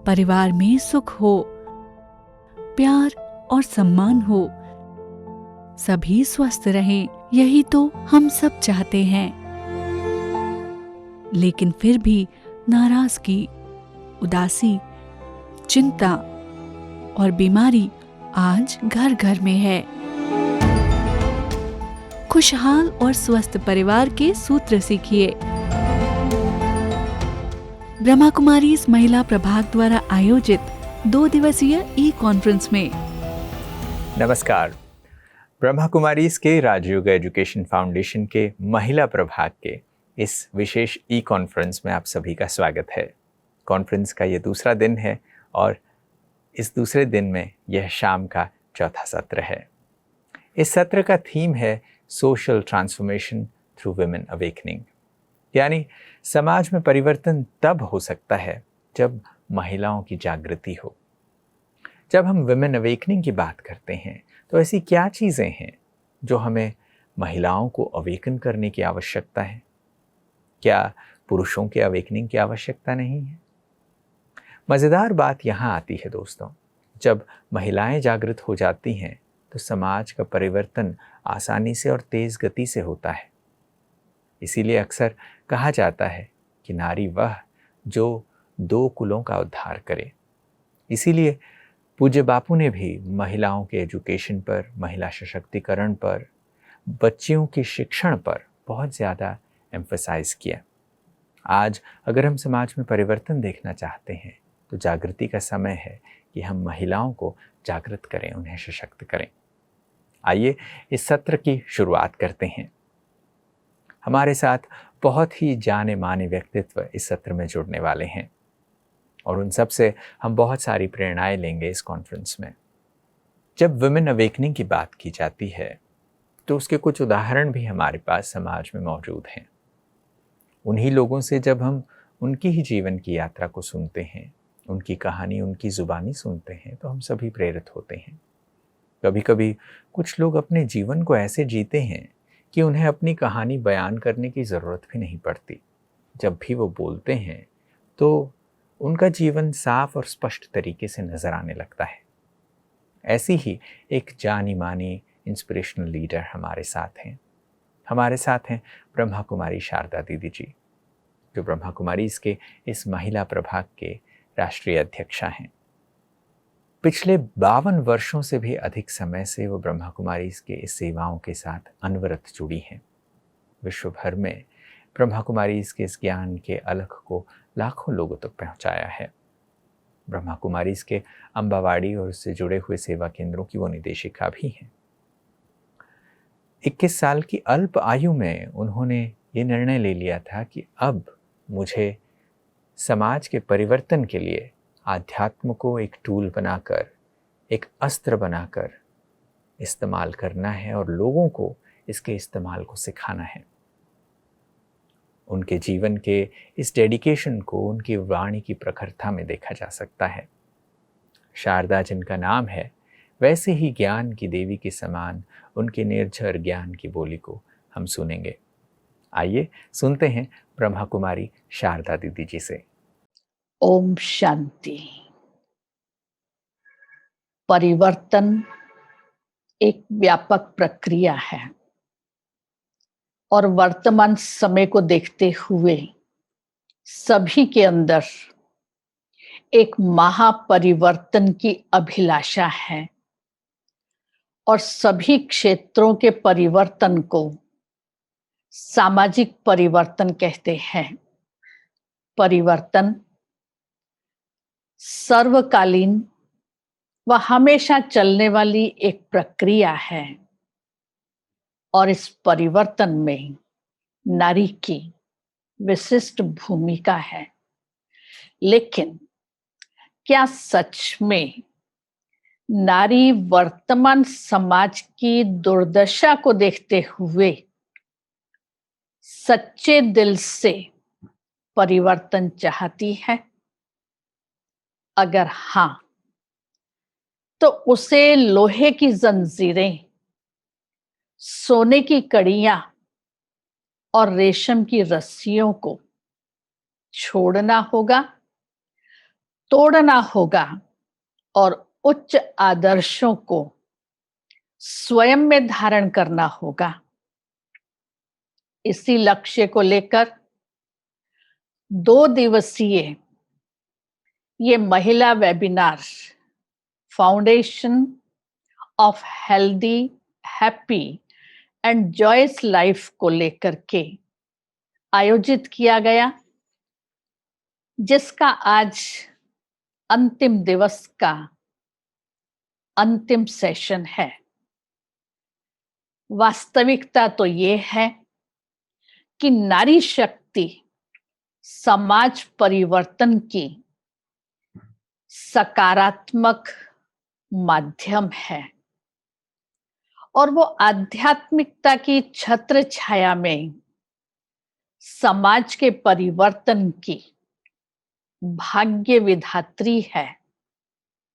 परिवार में सुख हो, प्यार और सम्मान हो, सभी स्वस्थ रहें, यही तो हम सब चाहते हैं। लेकिन फिर भी नाराजगी, उदासी, चिंता और बीमारी आज घर घर में है। खुशहाल और स्वस्थ परिवार के सूत्र सीखिए ब्रह्मा कुमारीज महिला प्रभाग द्वारा आयोजित 2 दिवसीय ई कॉन्फ्रेंस में। नमस्कार। ब्रह्मा कुमारीज के राजयोग एजुकेशन फाउंडेशन के महिला प्रभाग के इस विशेष ई कॉन्फ्रेंस में आप सभी का स्वागत है। कॉन्फ्रेंस का ये दूसरा दिन है और इस दूसरे दिन में यह शाम का चौथा सत्र है। इस सत्र का थीम है social transformation through women awakening, यानी समाज में परिवर्तन तब हो सकता है जब महिलाओं की जागृति हो। जब हम वुमेन अवेकनिंग की बात करते हैं तो ऐसी क्या चीज़ें हैं जो हमें महिलाओं को अवेकन करने की आवश्यकता है? क्या पुरुषों के अवेकनिंग की आवश्यकता नहीं है? मज़ेदार बात यहाँ आती है दोस्तों, जब महिलाएं जागृत हो जाती हैं तो समाज का परिवर्तन आसानी से और तेज़ गति से होता है। इसीलिए अक्सर कहा जाता है कि नारी वह जो 2 कुलों का उद्धार करे। इसीलिए पूज्य बापू ने भी महिलाओं के एजुकेशन पर, महिला सशक्तिकरण पर, बच्चियों की शिक्षण पर बहुत ज़्यादा एम्फसाइज किया। आज अगर हम समाज में परिवर्तन देखना चाहते हैं तो जागृति का समय है कि हम महिलाओं को जागृत करें, उन्हें सशक्त करें। आइए इस सत्र की शुरुआत करते हैं। हमारे साथ बहुत ही जाने माने व्यक्तित्व इस सत्र में जुड़ने वाले हैं और उन सब से हम बहुत सारी प्रेरणाएं लेंगे इस कॉन्फ्रेंस में। जब वुमेन अवेकनिंग की बात की जाती है तो उसके कुछ उदाहरण भी हमारे पास समाज में मौजूद हैं। उन्हीं लोगों से जब हम उनकी ही जीवन की यात्रा को सुनते हैं, उनकी कहानी, उनकी ज़ुबानी सुनते हैं तो हम सभी प्रेरित होते हैं। कभी कभी कुछ लोग अपने जीवन को ऐसे जीते हैं कि उन्हें अपनी कहानी बयान करने की ज़रूरत भी नहीं पड़ती। जब भी वो बोलते हैं तो उनका जीवन साफ और स्पष्ट तरीके से नज़र आने लगता है। ऐसी ही एक जानी मानी इंस्पिरेशनल लीडर हमारे साथ हैं ब्रह्मा कुमारी शारदा दीदी जी, जो ब्रह्मा कुमारीज के इस महिला प्रभाग के राष्ट्रीय अध्यक्षा हैं। पिछले 52 वर्षों से भी अधिक समय से वो ब्रह्मा कुमारीज के इस सेवाओं के साथ अनवरत जुड़ी हैं। विश्व भर में ब्रह्मा कुमारीज के इस ज्ञान के अलख को लाखों लोगों तक पहुंचाया है। ब्रह्मा कुमारीज के अम्बावाड़ी और उससे जुड़े हुए सेवा केंद्रों की वो निदेशिका भी हैं। 21 साल की अल्प आयु में उन्होंने ये निर्णय ले लिया था कि अब मुझे समाज के परिवर्तन के लिए आध्यात्म को एक टूल बनाकर, एक अस्त्र बनाकर इस्तेमाल करना है और लोगों को इसके इस्तेमाल को सिखाना है। उनके जीवन के इस डेडिकेशन को उनकी वाणी की प्रखरता में देखा जा सकता है। शारदा जिनका नाम है, वैसे ही ज्ञान की देवी के समान उनके निर्झर ज्ञान की बोली को हम सुनेंगे। आइए सुनते हैं ब्रह्मा कुमारी शारदा दीदी जी से। ओम शांति। परिवर्तन एक व्यापक प्रक्रिया है और वर्तमान समय को देखते हुए सभी के अंदर एक महापरिवर्तन की अभिलाषा है और सभी क्षेत्रों के परिवर्तन को सामाजिक परिवर्तन कहते हैं। परिवर्तन सर्वकालीन व हमेशा चलने वाली एक प्रक्रिया है और इस परिवर्तन में नारी की विशिष्ट भूमिका है। लेकिन क्या सच में नारी वर्तमान समाज की दुर्दशा को देखते हुए सच्चे दिल से परिवर्तन चाहती है? अगर हाँ, तो उसे लोहे की जंजीरें, सोने की कड़ियां और रेशम की रस्सियों को छोड़ना होगा, तोड़ना होगा और उच्च आदर्शों को स्वयं में धारण करना होगा। इसी लक्ष्य को लेकर 2 दिवसीय ये महिला webinar foundation of healthy, happy and joyous life को लेकर के आयोजित किया गया, जिसका आज अंतिम दिवस का अंतिम सेशन है। वास्तविकता तो ये है कि नारी शक्ति समाज परिवर्तन की सकारात्मक माध्यम है और वो आध्यात्मिकता की छत्र छाया में समाज के परिवर्तन की भाग्य विधात्री है।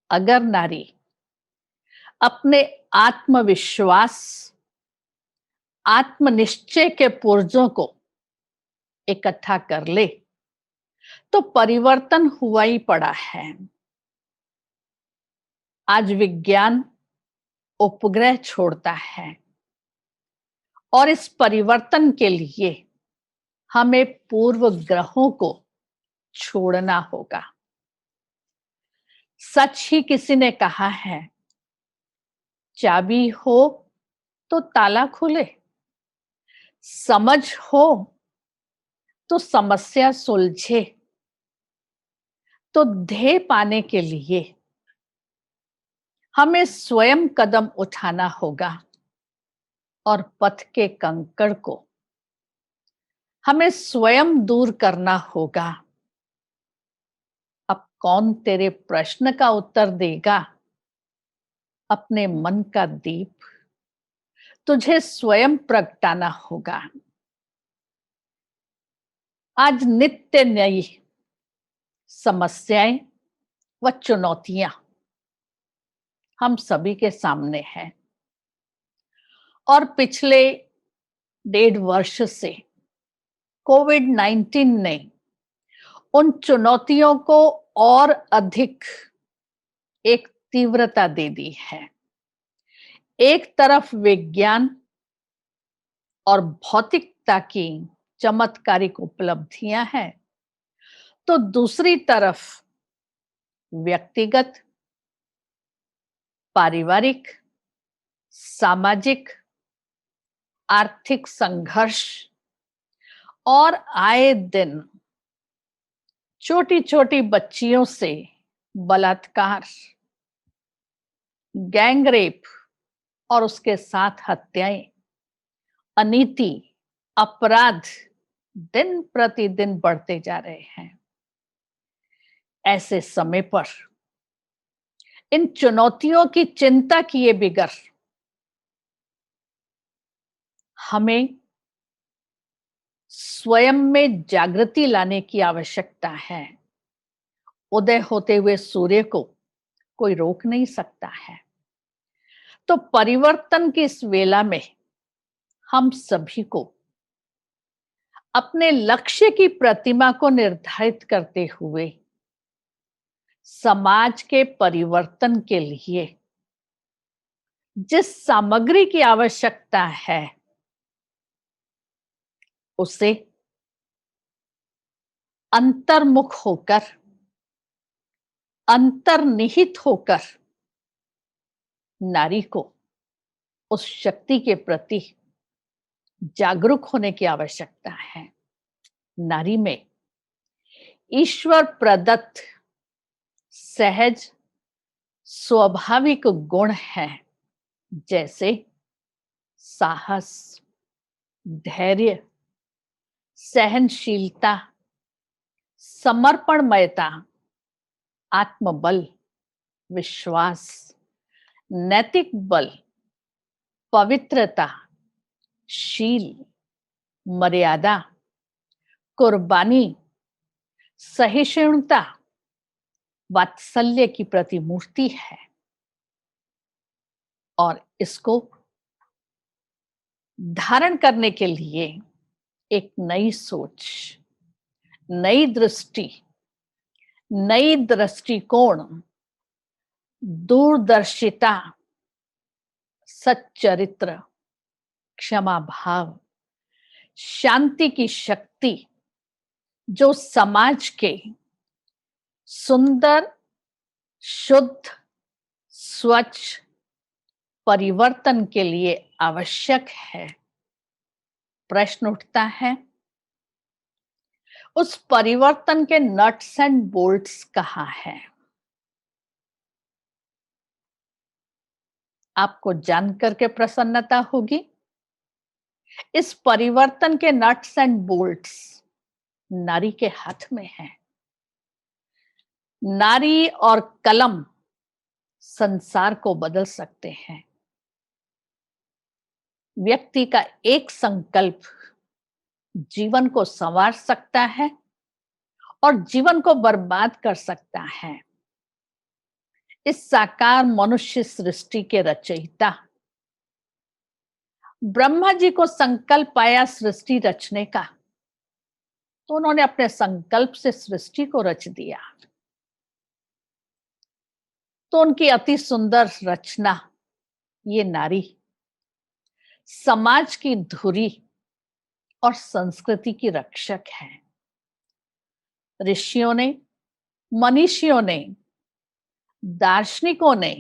अगर नारी अपने आत्मविश्वास, आत्मनिश्चय के पुर्जों को इकट्ठा कर ले तो परिवर्तन हुआ ही पड़ा है। आज विज्ञान उपग्रह छोड़ता है और इस परिवर्तन के लिए हमें पूर्व ग्रहों को छोड़ना होगा। सच ही किसी ने कहा है, चाबी हो तो ताला खुले, समझ हो तो समस्या सुलझे। तो ध्येय पाने के लिए हमें स्वयं कदम उठाना होगा और पथ के कंकड़ को हमें स्वयं दूर करना होगा। अब कौन तेरे प्रश्न का उत्तर देगा? अपने मन का दीप तुझे स्वयं प्रगटाना होगा। आज नित्य नई समस्याएं व चुनौतियां हम सभी के सामने हैं और पिछले 1.5 वर्ष से कोविड-19 ने उन चुनौतियों को और अधिक एक तीव्रता दे दी है। एक तरफ विज्ञान और भौतिकता की चमत्कारिक उपलब्धियां हैं, तो दूसरी तरफ व्यक्तिगत, पारिवारिक, सामाजिक, आर्थिक संघर्ष और आए दिन छोटी छोटी बच्चियों से बलात्कार, गैंग रेप और उसके साथ हत्याएं, अनीति, अपराध दिन प्रतिदिन बढ़ते जा रहे हैं। ऐसे समय पर इन चुनौतियों की चिंता किए बिगर हमें स्वयं में जागृति लाने की आवश्यकता है। उदय होते हुए सूर्य को कोई रोक नहीं सकता है। तो परिवर्तन की इस वेला में हम सभी को अपने लक्ष्य की प्रतिमा को निर्धारित करते हुए समाज के परिवर्तन के लिए जिस सामग्री की आवश्यकता है उसे अंतर्मुख होकर, अंतर्निहित होकर नारी को उस शक्ति के प्रति जागरूक होने की आवश्यकता है। नारी में ईश्वर प्रदत्त सहज स्वाभाविक गुण हैं, जैसे साहस, धैर्य, सहनशीलता, समर्पणमयता, आत्मबल, विश्वास, नैतिक बल, पवित्रता, शील, मर्यादा, कुर्बानी, सहिष्णुता, वात्सल्य की प्रतिमूर्ति है। और इसको धारण करने के लिए एक नई सोच, नई दृष्टि, नई दृष्टिकोण, दूरदर्शिता, सच्चरित्र, क्षमा भाव, शांति की शक्ति जो समाज के सुंदर, शुद्ध, स्वच्छ परिवर्तन के लिए आवश्यक है। प्रश्न उठता है, उस परिवर्तन के नट्स एंड बोल्ट्स कहाँ हैं? आपको जानकर के प्रसन्नता होगी। इस परिवर्तन के नट्स एंड बोल्ट्स नारी के हाथ में हैं। नारी और कलम संसार को बदल सकते हैं। व्यक्ति का एक संकल्प जीवन को संवार सकता है और जीवन को बर्बाद कर सकता है। इस साकार मनुष्य सृष्टि के रचयिता ब्रह्मा जी को संकल्प आया सृष्टि रचने का, तो उन्होंने अपने संकल्प से सृष्टि को रच दिया। तो उनकी अति सुंदर रचना ये नारी समाज की धुरी और संस्कृति की रक्षक है। ऋषियों ने, मनीषियों ने, दार्शनिकों ने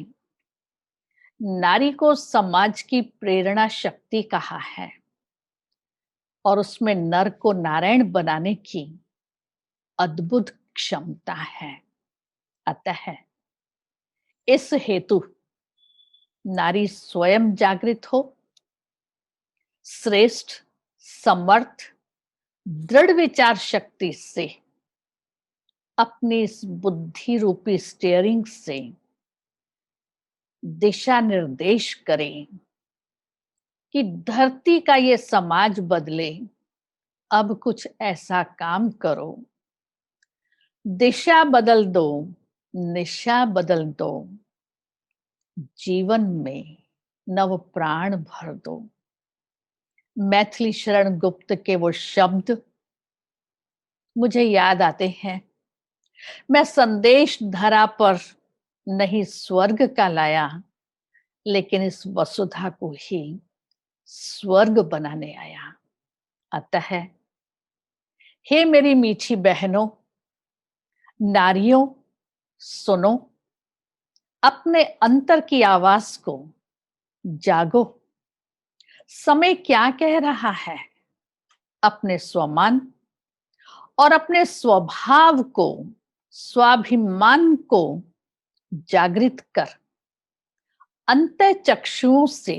नारी को समाज की प्रेरणा शक्ति कहा है और उसमें नर को नारायण बनाने की अद्भुत क्षमता है। अतः इस हेतु नारी स्वयं जागृत हो, श्रेष्ठ, समर्थ, दृढ़ विचार शक्ति से अपनी इस बुद्धि रूपी स्टीयरिंग से दिशा निर्देश करें कि धरती का ये समाज बदले। अब कुछ ऐसा काम करो, दिशा बदल दो, निशा बदल दो, जीवन में नव प्राण भर दो। मैथिली शरण गुप्त के वो शब्द मुझे याद आते हैं। मैं संदेश धरा पर नहीं स्वर्ग का लाया, लेकिन इस वसुधा को ही स्वर्ग बनाने आया। अतः हे मेरी मीठी बहनों, नारियों, सुनो, अपने अंतर की आवाज को जागो। समय क्या कह रहा है? अपने स्वमान और अपने स्वभाव को, स्वाभिमान को जागृत कर अंतः चक्षुओं से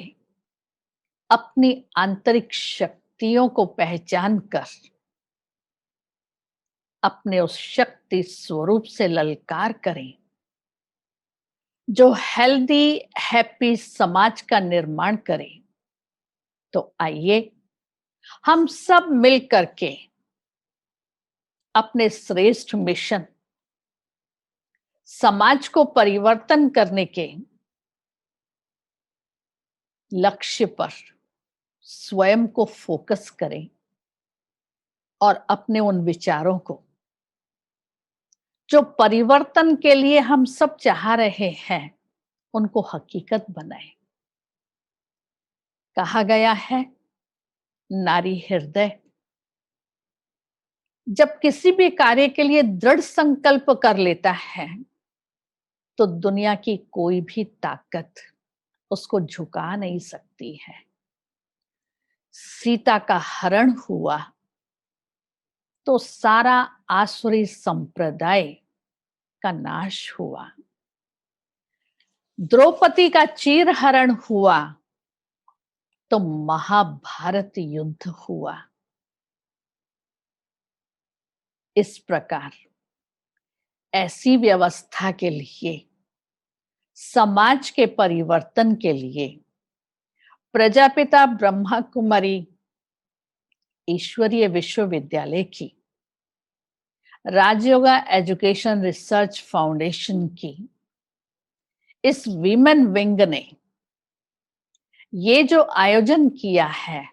अपनी आंतरिक शक्तियों को पहचान कर अपने उस शक्ति स्वरूप से ललकार करें जो हेल्दी, हैप्पी समाज का निर्माण करे। तो आइए हम सब मिल करके अपने श्रेष्ठ मिशन, समाज को परिवर्तन करने के लक्ष्य पर स्वयं को फोकस करें और अपने उन विचारों को जो परिवर्तन के लिए हम सब चाह रहे हैं उनको हकीकत बनाएं। कहा गया है, नारी हृदय जब किसी भी कार्य के लिए दृढ़ संकल्प कर लेता है तो दुनिया की कोई भी ताकत उसको झुका नहीं सकती है। सीता का हरण हुआ तो सारा आसुरी संप्रदाय का नाश हुआ। द्रौपदी का चीर हरण हुआ तो महाभारत युद्ध हुआ। इस प्रकार ऐसी व्यवस्था के लिए, समाज के परिवर्तन के लिए प्रजापिता ब्रह्मा कुमारी ईश्वरीय विश्वविद्यालय की, राजयोगा एजुकेशन रिसर्च फाउंडेशन की इस वीमेन विंग ने ये जो आयोजन किया है,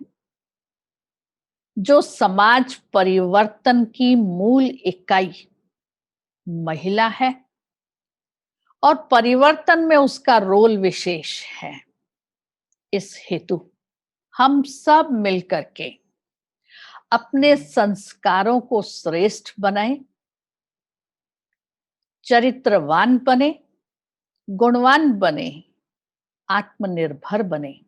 जो समाज परिवर्तन की मूल इकाई महिला है और परिवर्तन में उसका रोल विशेष है। इस हेतु हम सब मिलकर के अपने संस्कारों को श्रेष्ठ बनाएं, चरित्रवान बने, गुणवान बने, आत्मनिर्भर बने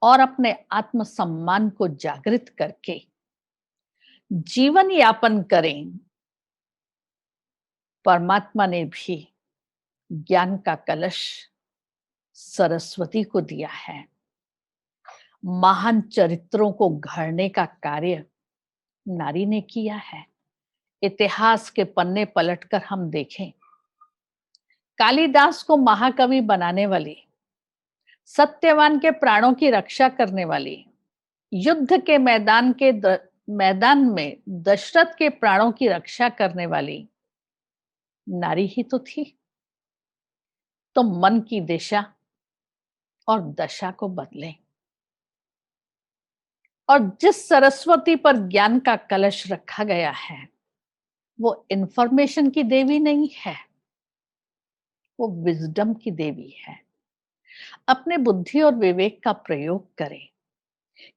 और अपने आत्मसम्मान को जागृत करके जीवन यापन करें। परमात्मा ने भी ज्ञान का कलश सरस्वती को दिया है। महान चरित्रों को घड़ने का कार्य नारी ने किया है। इतिहास के पन्ने पलटकर हम देखें, कालिदास को महाकवि बनाने वाली, सत्यवान के प्राणों की रक्षा करने वाली, युद्ध के मैदान में दशरथ के प्राणों की रक्षा करने वाली नारी ही तो थी। तो मन की दिशा और दशा को बदलें और जिस सरस्वती पर ज्ञान का कलश रखा गया है वो इंफॉर्मेशन की देवी नहीं है, वो विजडम की देवी है। अपने बुद्धि और विवेक का प्रयोग करें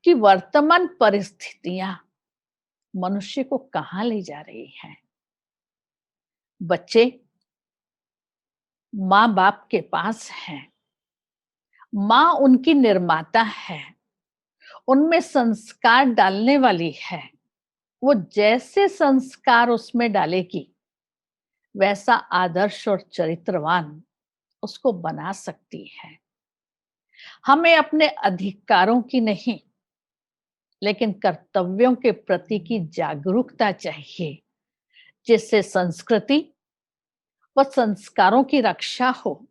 कि वर्तमान परिस्थितियां मनुष्य को कहां ले जा रही हैं। बच्चे माँ बाप के पास हैं, माँ उनकी निर्माता है, उनमें संस्कार डालने वाली है। वो जैसे संस्कार उसमें डालेगी वैसा आदर्श और चरित्रवान उसको बना सकती है। हमें अपने अधिकारों की नहीं लेकिन कर्तव्यों के प्रति की जागरूकता चाहिए, जिससे संस्कृति व संस्कारों की रक्षा हो।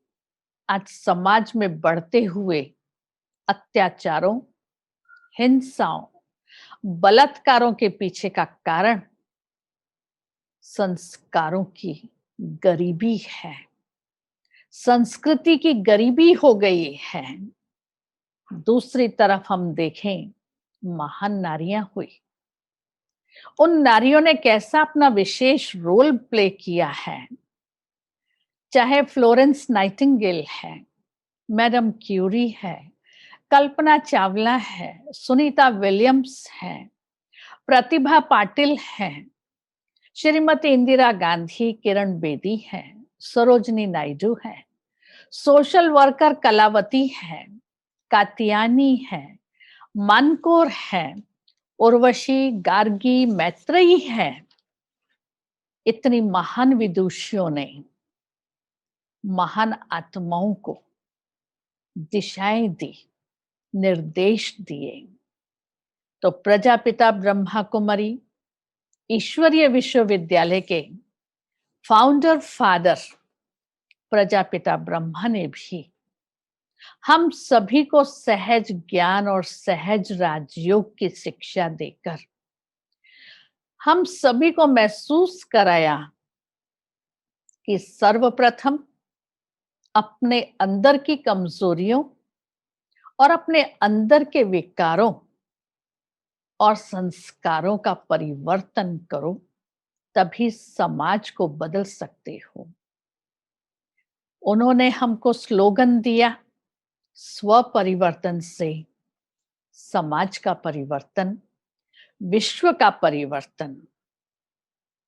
आज समाज में बढ़ते हुए अत्याचारों, हिंसाओं, बलात्कारों के पीछे का कारण संस्कारों की गरीबी है, संस्कृति की गरीबी हो गई है। दूसरी तरफ हम देखें, महान नारियां हुई, उन नारियों ने कैसा अपना विशेष रोल प्ले किया है। चाहे फ्लोरेंस नाइटिंगेल है, मैडम क्यूरी है, कल्पना चावला है, सुनीता विलियम्स है, प्रतिभा पाटिल है, श्रीमती इंदिरा गांधी, किरण बेदी है, सरोजनी नायडू है, सोशल वर्कर कलावती है, कात्यायनी है, मानकोर है, उर्वशी, गार्गी, मैत्रेयी है। इतनी महान विदुषियों ने महान आत्माओं को दिशाएं दी, निर्देश दिए। तो प्रजापिता ब्रह्मा कुमारी ईश्वरीय विश्वविद्यालय के फाउंडर फादर प्रजापिता ब्रह्मा ने भी हम सभी को सहज ज्ञान और सहज राजयोग की शिक्षा देकर हम सभी को महसूस कराया कि सर्वप्रथम अपने अंदर की कमजोरियों और अपने अंदर के विकारों और संस्कारों का परिवर्तन करो, तभी समाज को बदल सकते हो। उन्होंने हमको स्लोगन दिया, स्व परिवर्तन से समाज का परिवर्तन, विश्व का परिवर्तन।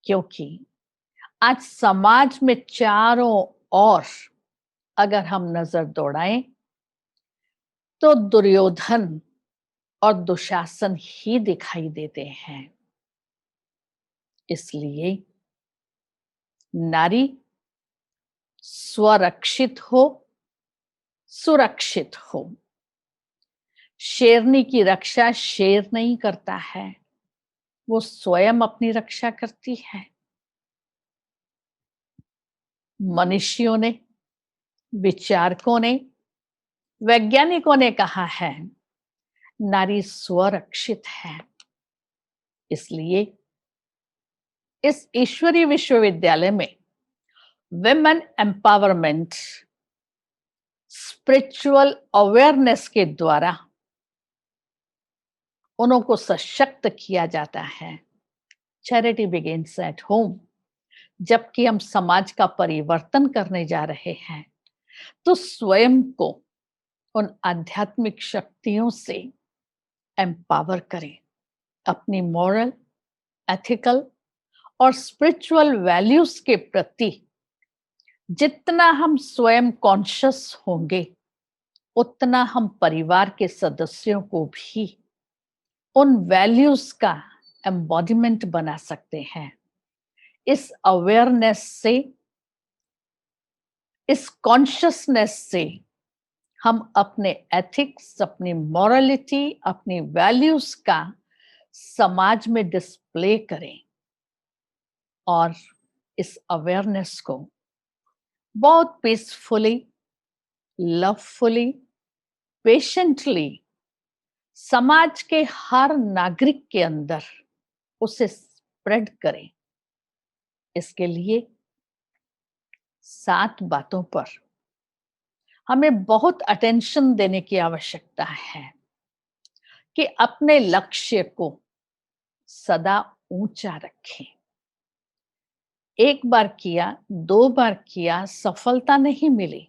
क्योंकि आज समाज में चारों ओर अगर हम नजर दौड़ाएं तो दुर्योधन और दुशासन ही दिखाई देते हैं। इसलिए नारी स्वरक्षित हो, सुरक्षित हो। शेरनी की रक्षा शेर नहीं करता है, वो स्वयं अपनी रक्षा करती है। मनुष्यों ने, विचारकों ने, वैज्ञानिकों ने कहा है नारी स्वरक्षित है। इसलिए इस ईश्वरीय विश्वविद्यालय में विमेन एम्पावरमेंट, स्पिरिचुअल अवेयरनेस के द्वारा उनको सशक्त किया जाता है। Charity begins at home. जबकि हम समाज का परिवर्तन करने जा रहे हैं, तो स्वयं को उन आध्यात्मिक शक्तियों से एम्पावर करें। अपनी मॉरल, एथिकल और स्पिरिचुअल वैल्यूज के प्रति जितना हम स्वयं कॉन्शियस होंगे, उतना हम परिवार के सदस्यों को भी उन वैल्यूज का एम्बॉडीमेंट बना सकते हैं। इस अवेयरनेस से, इस कॉन्शियसनेस से हम अपने एथिक्स, अपनी मॉरलिटी, अपनी वैल्यूज का समाज में डिस्प्ले करें और इस अवेयरनेस को बहुत पीसफुली, लवफुली, पेशेंटली समाज के हर नागरिक के अंदर उसे स्प्रेड करें। इसके लिए 7 बातों पर हमें बहुत अटेंशन देने की आवश्यकता है कि अपने लक्ष्य को सदा ऊंचा रखें। एक बार किया, 2 बार किया, सफलता नहीं मिली,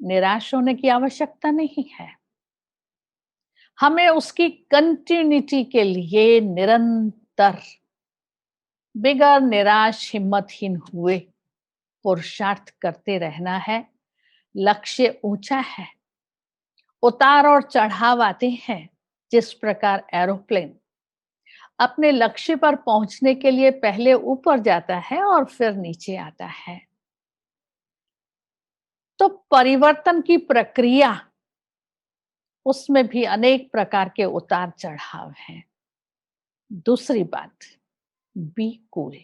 निराश होने की आवश्यकता नहीं है। हमें उसकी कंटिन्यूटी के लिए निरंतर बिगर निराश हिम्मतहीन हुए पुरुषार्थ करते रहना है। लक्ष्य ऊंचा है, उतार और चढ़ाव आते हैं। जिस प्रकार एरोप्लेन अपने लक्ष्य पर पहुंचने के लिए पहले ऊपर जाता है और फिर नीचे आता है, तो परिवर्तन की प्रक्रिया, उसमें भी अनेक प्रकार के उतार चढ़ाव हैं। दूसरी बात, बी कूल।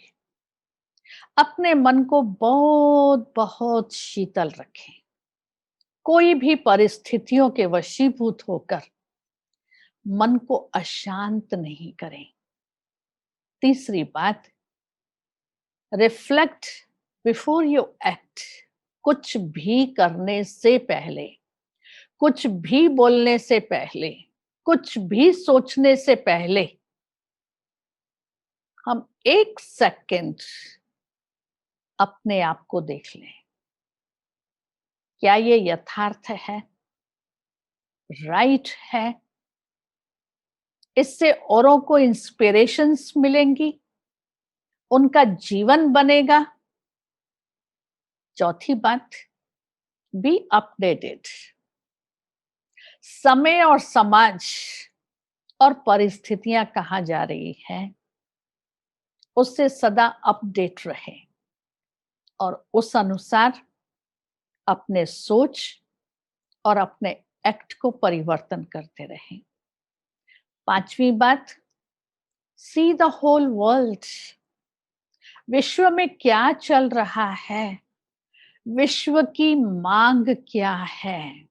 अपने मन को बहुत बहुत शीतल रखें। कोई भी परिस्थितियों के वशीभूत होकर मन को अशांत नहीं करें। तीसरी बात, रिफ्लेक्ट बिफोर यू एक्ट। कुछ भी करने से पहले, कुछ भी बोलने से पहले, कुछ भी सोचने से पहले हम 1 सेकंड अपने आप को देख लें। क्या ये यथार्थ है, राइट है? इससे औरों को इंस्पिरेशंस मिलेंगी, उनका जीवन बनेगा। चौथी बात, बी अपडेटेड। समय और समाज और परिस्थितियां कहाँ जा रही हैं, उससे सदा अपडेट रहे और उस अनुसार अपने सोच और अपने एक्ट को परिवर्तन करते रहें। 5वीं बात, सी द होल वर्ल्ड। विश्व में क्या चल रहा है, विश्व की मांग क्या है,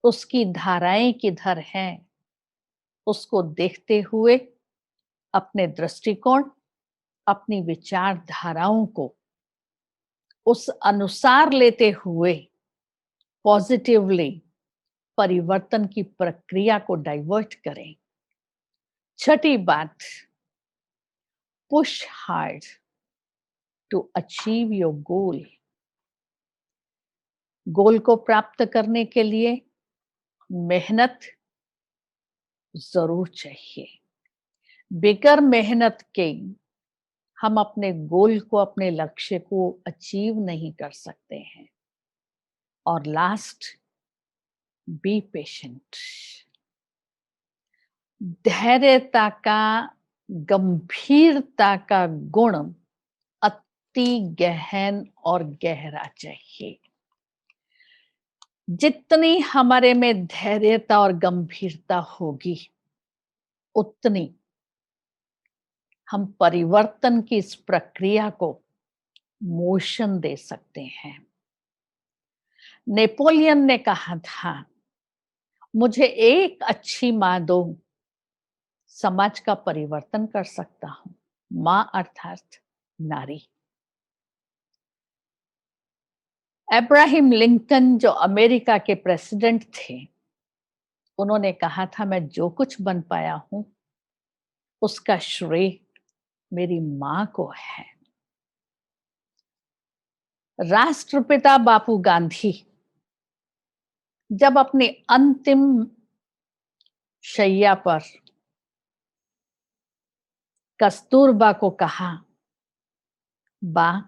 उसकी धाराएं किधर हैं, उसको देखते हुए अपने दृष्टिकोण, अपनी विचारधाराओं को उस अनुसार लेते हुए पॉजिटिवली परिवर्तन की प्रक्रिया को डाइवर्ट करें। छठी बात, push hard to achieve your goal. Goal को प्राप्त करने के लिए मेहनत जरूर चाहिए। बेगर मेहनत के हम अपने गोल को, अपने लक्ष्य को अचीव नहीं कर सकते हैं। और लास्ट, बी पेशेंट। धैर्यता का, गंभीरता का गुण अति गहन और गहरा चाहिए। जितनी हमारे में धैर्यता और गंभीरता होगी, उतनी हम परिवर्तन की इस प्रक्रिया को मोशन दे सकते हैं। नेपोलियन ने कहा था, मुझे एक अच्छी मां दो, समाज का परिवर्तन कर सकता हूं। मां अर्थात नारी। अब्राहम लिंकन जो अमेरिका के प्रेसिडेंट थे, उन्होंने कहा था, मैं जो कुछ बन पाया हूं उसका श्रेय मेरी मां को है। राष्ट्रपिता बापू गांधी जब अपनी अंतिम शैया पर कस्तूरबा को कहा, बा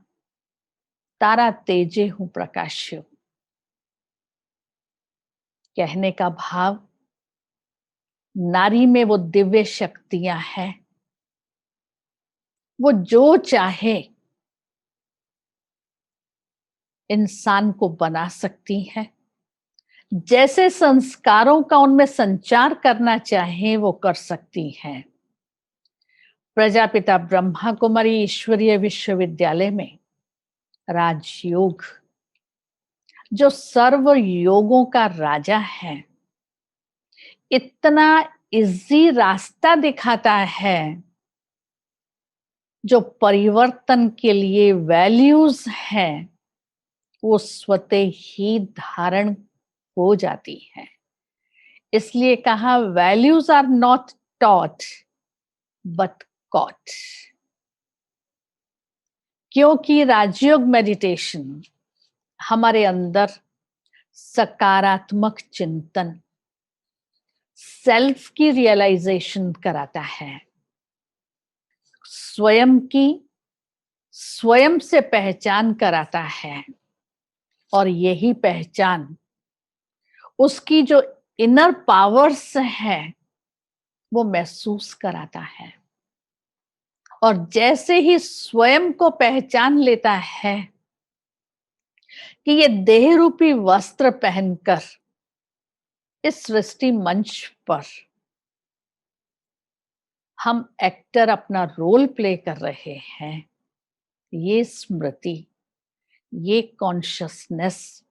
तारा तेजे हूं प्रकाश्य, कहने का भाव नारी में वो दिव्य शक्तियां हैं, वो जो चाहे इंसान को बना सकती है, जैसे संस्कारों का उनमें संचार करना चाहे वो कर सकती हैं। प्रजापिता ब्रह्मा कुमारी ईश्वरीय विश्वविद्यालय में राजयोग, जो सर्व योगों का राजा है, इतना इजी रास्ता दिखाता है जो परिवर्तन के लिए वैल्यूज हैं वो स्वतः ही धारण हो जाती है। इसलिए कहा, values are not taught but caught. क्योंकि राजयोग मेडिटेशन हमारे अंदर सकारात्मक चिंतन, सेल्फ की रियलाइजेशन कराता है, स्वयं की स्वयं से पहचान कराता है, और यही पहचान उसकी जो इनर पावर्स है वो महसूस कराता है। और जैसे ही स्वयं को पहचान लेता है कि ये देह रूपी वस्त्र पहनकर इस सृष्टि मंच पर हम एक्टर अपना रोल प्ले कर रहे हैं, ये स्मृति, ये कॉन्शियसनेस,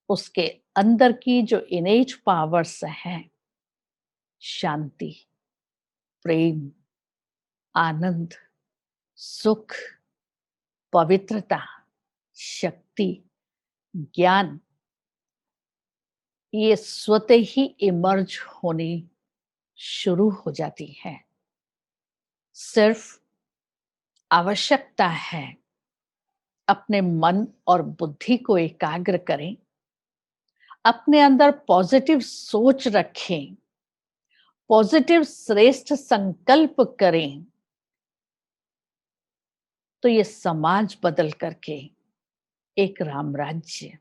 उसके अंदर की जो इनेज पावर्स हैं, शांति, प्रेम, आनंद, सुख, पवित्रता, शक्ति, ज्ञान, ये स्वतः ही इमर्ज होनी शुरू हो जाती है। सिर्फ आवश्यकता है अपने मन और बुद्धि को एकाग्र करें, अपने अंदर पॉजिटिव सोच रखें, पॉजिटिव श्रेष्ठ संकल्प करें, तो ये समाज बदल करके एक राम राज्य,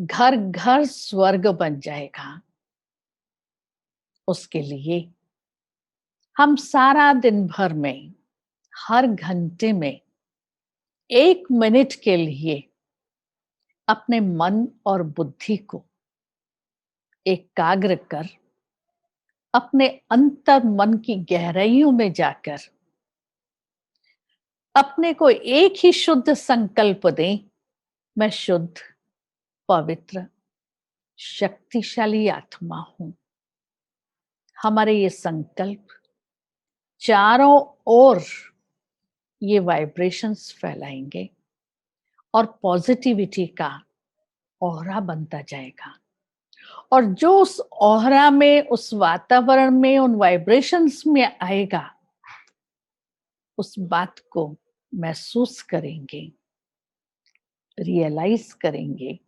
घर घर स्वर्ग बन जाएगा। उसके लिए हम सारा दिन भर में, हर घंटे में 1 मिनट के लिए अपने मन और बुद्धि को एकाग्र कर, अपने अंतर मन की गहराइयों में जाकर अपने को एक ही शुद्ध संकल्प दें, मैं शुद्ध, पवित्र, शक्तिशाली आत्मा हूं। हमारे ये संकल्प चारों ओर ये वाइब्रेशंस फैलाएंगे और पॉजिटिविटी का ऑरा बनता जाएगा। और जो उस ऑरा में, उस वातावरण में, उन वाइब्रेशंस में आएगा, उस बात को महसूस करेंगे, रियलाइज करेंगे।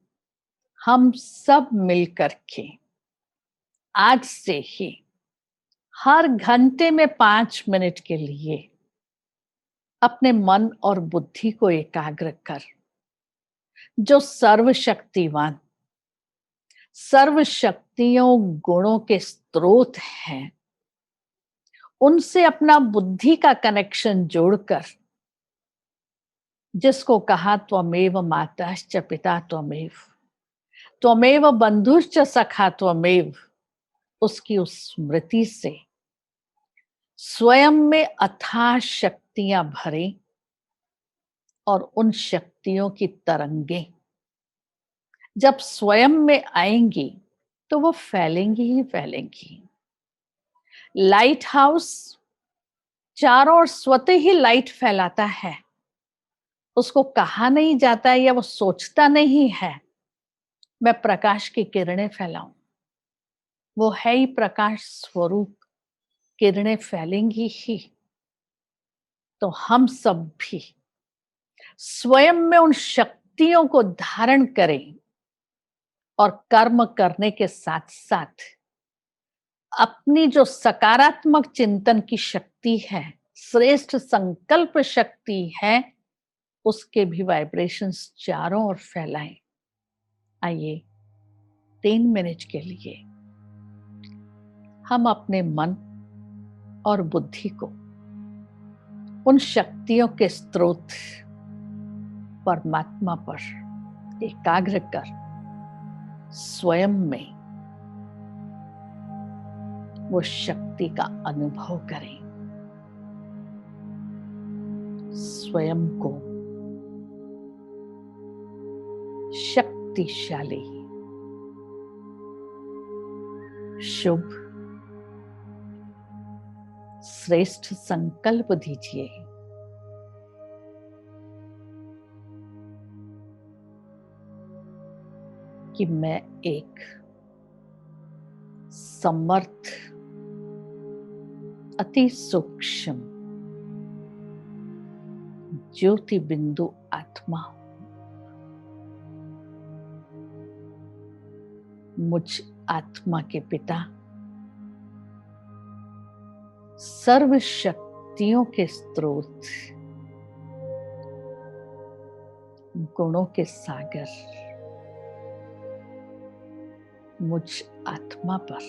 हम सब मिलकर के आज से ही हर घंटे में 5 मिनट के लिए अपने मन और बुद्धि को एकाग्र कर, जो सर्वशक्तिवान, सर्व शक्तियों गुणों के स्रोत हैं, उनसे अपना बुद्धि का कनेक्शन जोड़कर, जिसको कहा त्वमेव माताश्च पिता त्वमेव, त्वमेव बंधुश्च सखा त्वमेव, उसकी उस स्मृति से स्वयं में अथाह शक्तियां भरें और उन शक्तियों की तरंगें जब स्वयं में आएंगी तो वो फैलेंगी ही फैलेंगी। लाइट हाउस चारों ओर स्वतः ही लाइट फैलाता है, उसको कहा नहीं जाता है या वो सोचता नहीं है मैं प्रकाश की किरणें फैलाऊं। वो है ही प्रकाश स्वरूप, किरणें फैलेंगी ही। तो हम सब भी स्वयं में उन शक्तियों को धारण करें और कर्म करने के साथ साथ अपनी जो सकारात्मक चिंतन की शक्ति है, श्रेष्ठ संकल्प शक्ति है, उसके भी वाइब्रेशंस चारों ओर फैलाएं। आइए 3 मिनट के लिए हम अपने मन और बुद्धि को उन शक्तियों के स्रोत परमात्मा पर एकाग्र कर स्वयं में वो शक्ति का अनुभव करें। स्वयं को शक्तिशाली, शुभ, श्रेष्ठ संकल्प दीजिए। कि मैं एक समर्थ, अति सूक्ष्म ज्योति बिंदु आत्मा हूं। मुझ आत्मा के पिता सर्व शक्तियों के स्रोत, गुणों के सागर मुझ आत्मा पर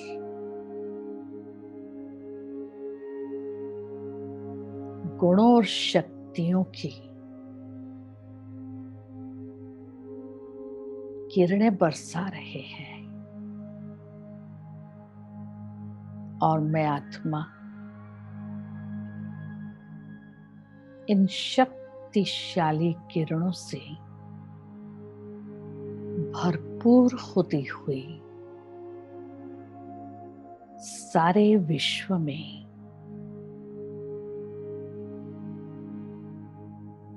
गुणों और शक्तियों की किरणें बरसा रहे हैं और मैं आत्मा इन शक्तिशाली किरणों से भरपूर होती हुई सारे विश्व में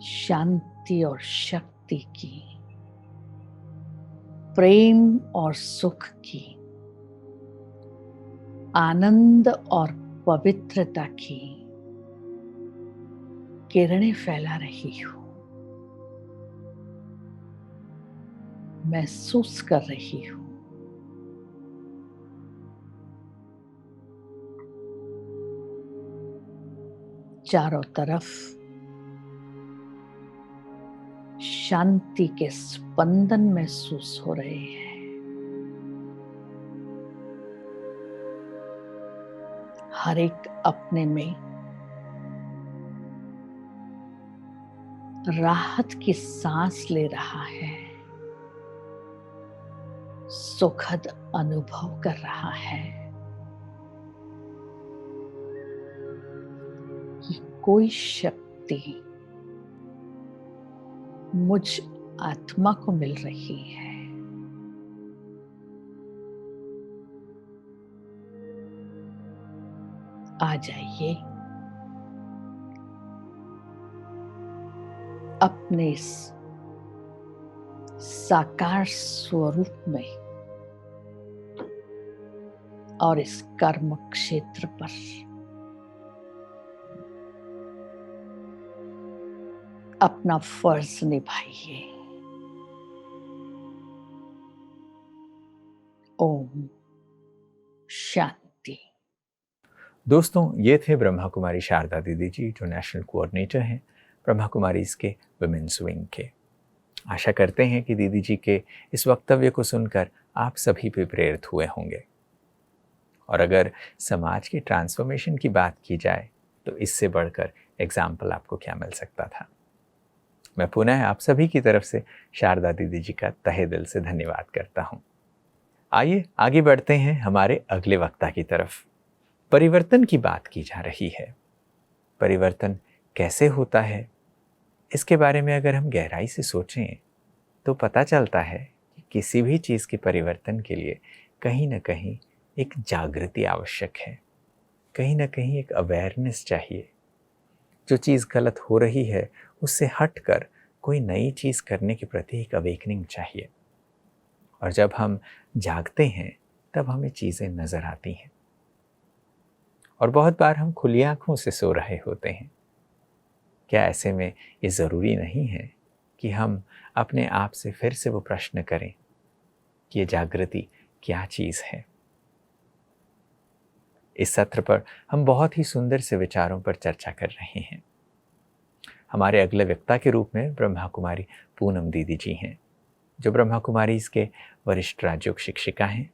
शांति और शक्ति की, प्रेम और सुख की, आनंद और पवित्रता की किरणें फैला रही हूं, महसूस कर रही हूं। चारों तरफ शांति के स्पंदन महसूस हो रहे हैं। हर एक अपने में राहत की सांस ले रहा है, सुखद अनुभव कर रहा है कि कोई शक्ति मुझ आत्मा को मिल रही है। आ जाइए अपने इस साकार स्वरूप में और इस कर्म क्षेत्र पर अपना फर्ज निभाइए। ओम शांति। दोस्तों, ये थे ब्रह्मा कुमारी शारदा दीदी जी, जो नेशनल कोऑर्डिनेटर हैं ब्रह्मा कुमारीज के वुमेन्स विंग के। आशा करते हैं कि दीदी जी के इस वक्तव्य को सुनकर आप सभी भी प्रेरित हुए होंगे। और अगर समाज की ट्रांसफॉर्मेशन की बात की जाए तो इससे बढ़कर एग्जाम्पल आपको क्या मिल सकता था। मैं पुनः आप सभी की तरफ से शारदा दीदी जी का तहे दिल से धन्यवाद करता हूँ। आइए आगे बढ़ते हैं हमारे अगले वक्ता की तरफ। परिवर्तन की बात की जा रही है। परिवर्तन कैसे होता है, इसके बारे में अगर हम गहराई से सोचें तो पता चलता है कि किसी भी चीज़ के परिवर्तन के लिए कहीं ना कहीं एक जागृति आवश्यक है, कहीं ना कहीं एक अवेयरनेस चाहिए। जो चीज़ गलत हो रही है उससे हटकर कोई नई चीज़ करने के प्रति एक अवेकनिंग चाहिए। और जब हम जागते हैं तब हमें चीज़ें नज़र आती हैं। और बहुत बार हम खुली आँखों से सो रहे होते हैं। क्या ऐसे में ये ज़रूरी नहीं है कि हम अपने आप से फिर से वो प्रश्न करें कि ये जागृति क्या चीज़ है। इस सत्र पर हम बहुत ही सुंदर से विचारों पर चर्चा कर रहे हैं। हमारे अगले वक्ता के रूप में ब्रह्मा कुमारी पूनम दीदी जी हैं, जो ब्रह्मा कुमारीज़ के वरिष्ठ राजयोग शिक्षिका हैं।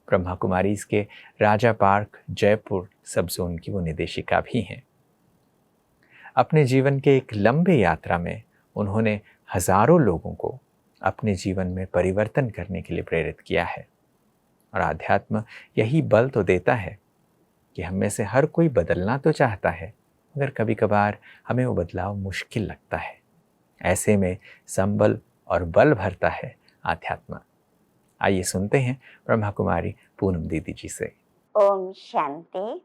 ब्रह्मा कुमारीज़ के राजा पार्क जयपुर सब जोन की वो निदेशिका भी हैं। अपने जीवन के एक लंबे यात्रा में उन्होंने हजारों लोगों को अपने जीवन में परिवर्तन करने के लिए प्रेरित किया है। और आध्यात्म यही बल तो देता है कि हम में से हर कोई बदलना तो चाहता है, मगर कभी कभार हमें वो बदलाव मुश्किल लगता है। ऐसे में संबल और बल भरता है आध्यात्म। आइए सुनते हैं ब्रह्मा कुमारी पूनम दीदी जी से। ओम शांति।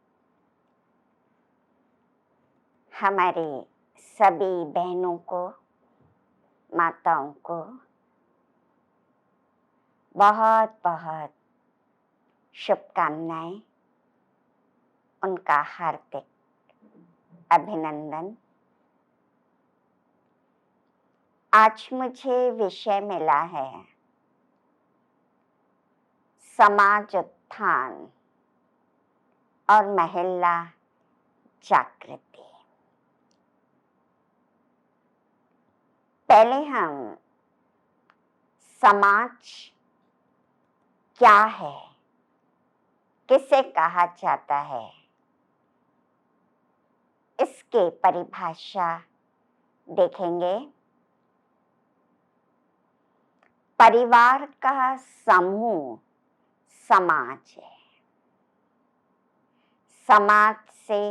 हमारी सभी बहनों को, माताओं को बहुत बहुत शुभकामनाएं, उनका हार्दिक अभिनंदन। आज मुझे विषय मिला है समाज उत्थान और महिला जागृति। पहले हम समाज क्या है, किसे कहा जाता है, इसके परिभाषा देखेंगे। परिवार का समूह समाज है। समाज से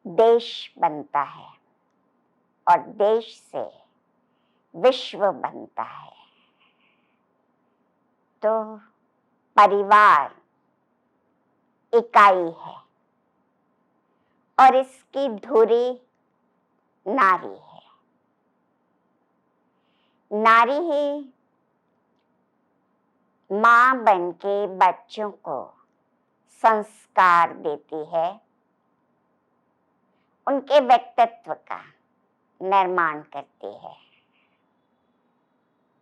देश बनता है और देश से विश्व बनता है। तो परिवार इकाई है और इसकी धुरी नारी है। नारी ही माँ बनके बच्चों को संस्कार देती है, उनके व्यक्तित्व का निर्माण करती है।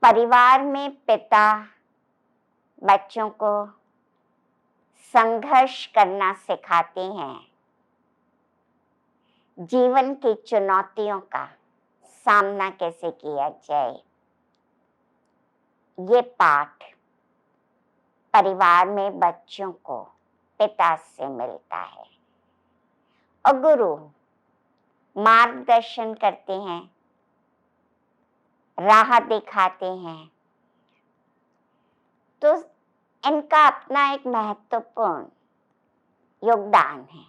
परिवार में पिता बच्चों को संघर्ष करना सिखाते हैं, जीवन की चुनौतियों का सामना कैसे किया जाए। ये पाठ परिवार में बच्चों को पिता से मिलता है और गुरु मार्गदर्शन करते हैं, राह दिखाते हैं। तो इनका अपना एक महत्वपूर्ण योगदान है।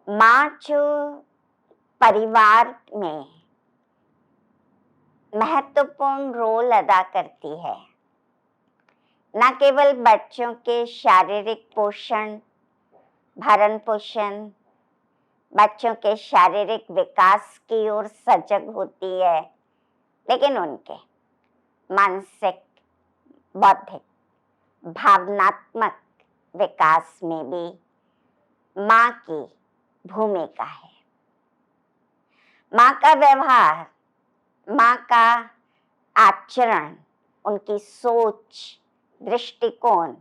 माँ जो परिवार में महत्वपूर्ण रोल अदा करती है, न केवल बच्चों के शारीरिक पोषण, भरण पोषण, बच्चों के शारीरिक विकास की ओर सजग होती है, लेकिन उनके मानसिक, बौद्धिक, भावनात्मक विकास में भी माँ की भूमिका है। माँ का व्यवहार, माँ का आचरण, उनकी सोच, दृष्टिकोण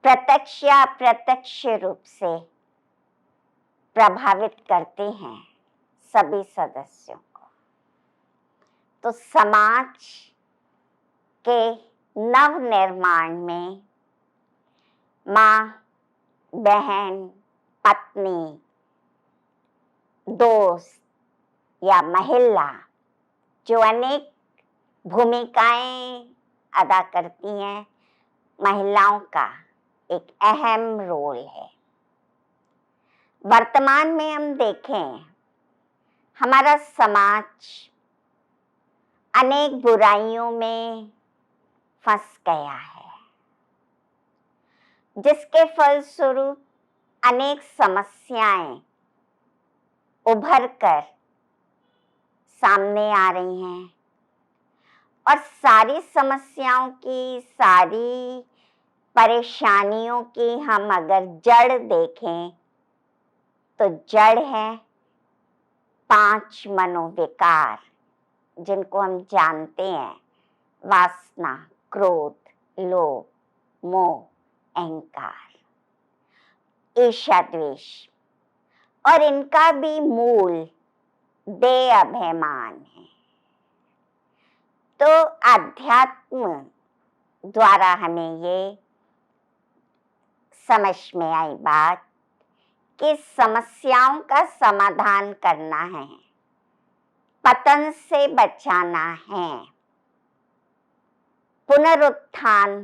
प्रत्यक्ष या अप्रत्यक्ष रूप से प्रभावित करते हैं सभी सदस्यों को। तो समाज के नव निर्माण में माँ, बहन, पत्नी, दोस्त या महिला जो अनेक भूमिकाएं अदा करती हैं, महिलाओं का एक अहम रोल है। वर्तमान में हम देखें, हमारा समाज अनेक बुराइयों में फंस गया है, जिसके फलस्वरूप अनेक समस्याएं उभर कर सामने आ रही हैं। और सारी समस्याओं की, सारी परेशानियों की हम अगर जड़ देखें तो जड़ है 5 मनोविकार जिनको हम जानते हैं, वासना, क्रोध, लोभ, मोह, अहंकार, ईर्ष्या, द्वेष, और इनका भी मूल देह अभिमान है। तो आध्यात्म द्वारा हमें ये समझ में आई बात कि समस्याओं का समाधान करना है, पतन से बचाना है, पुनरुत्थान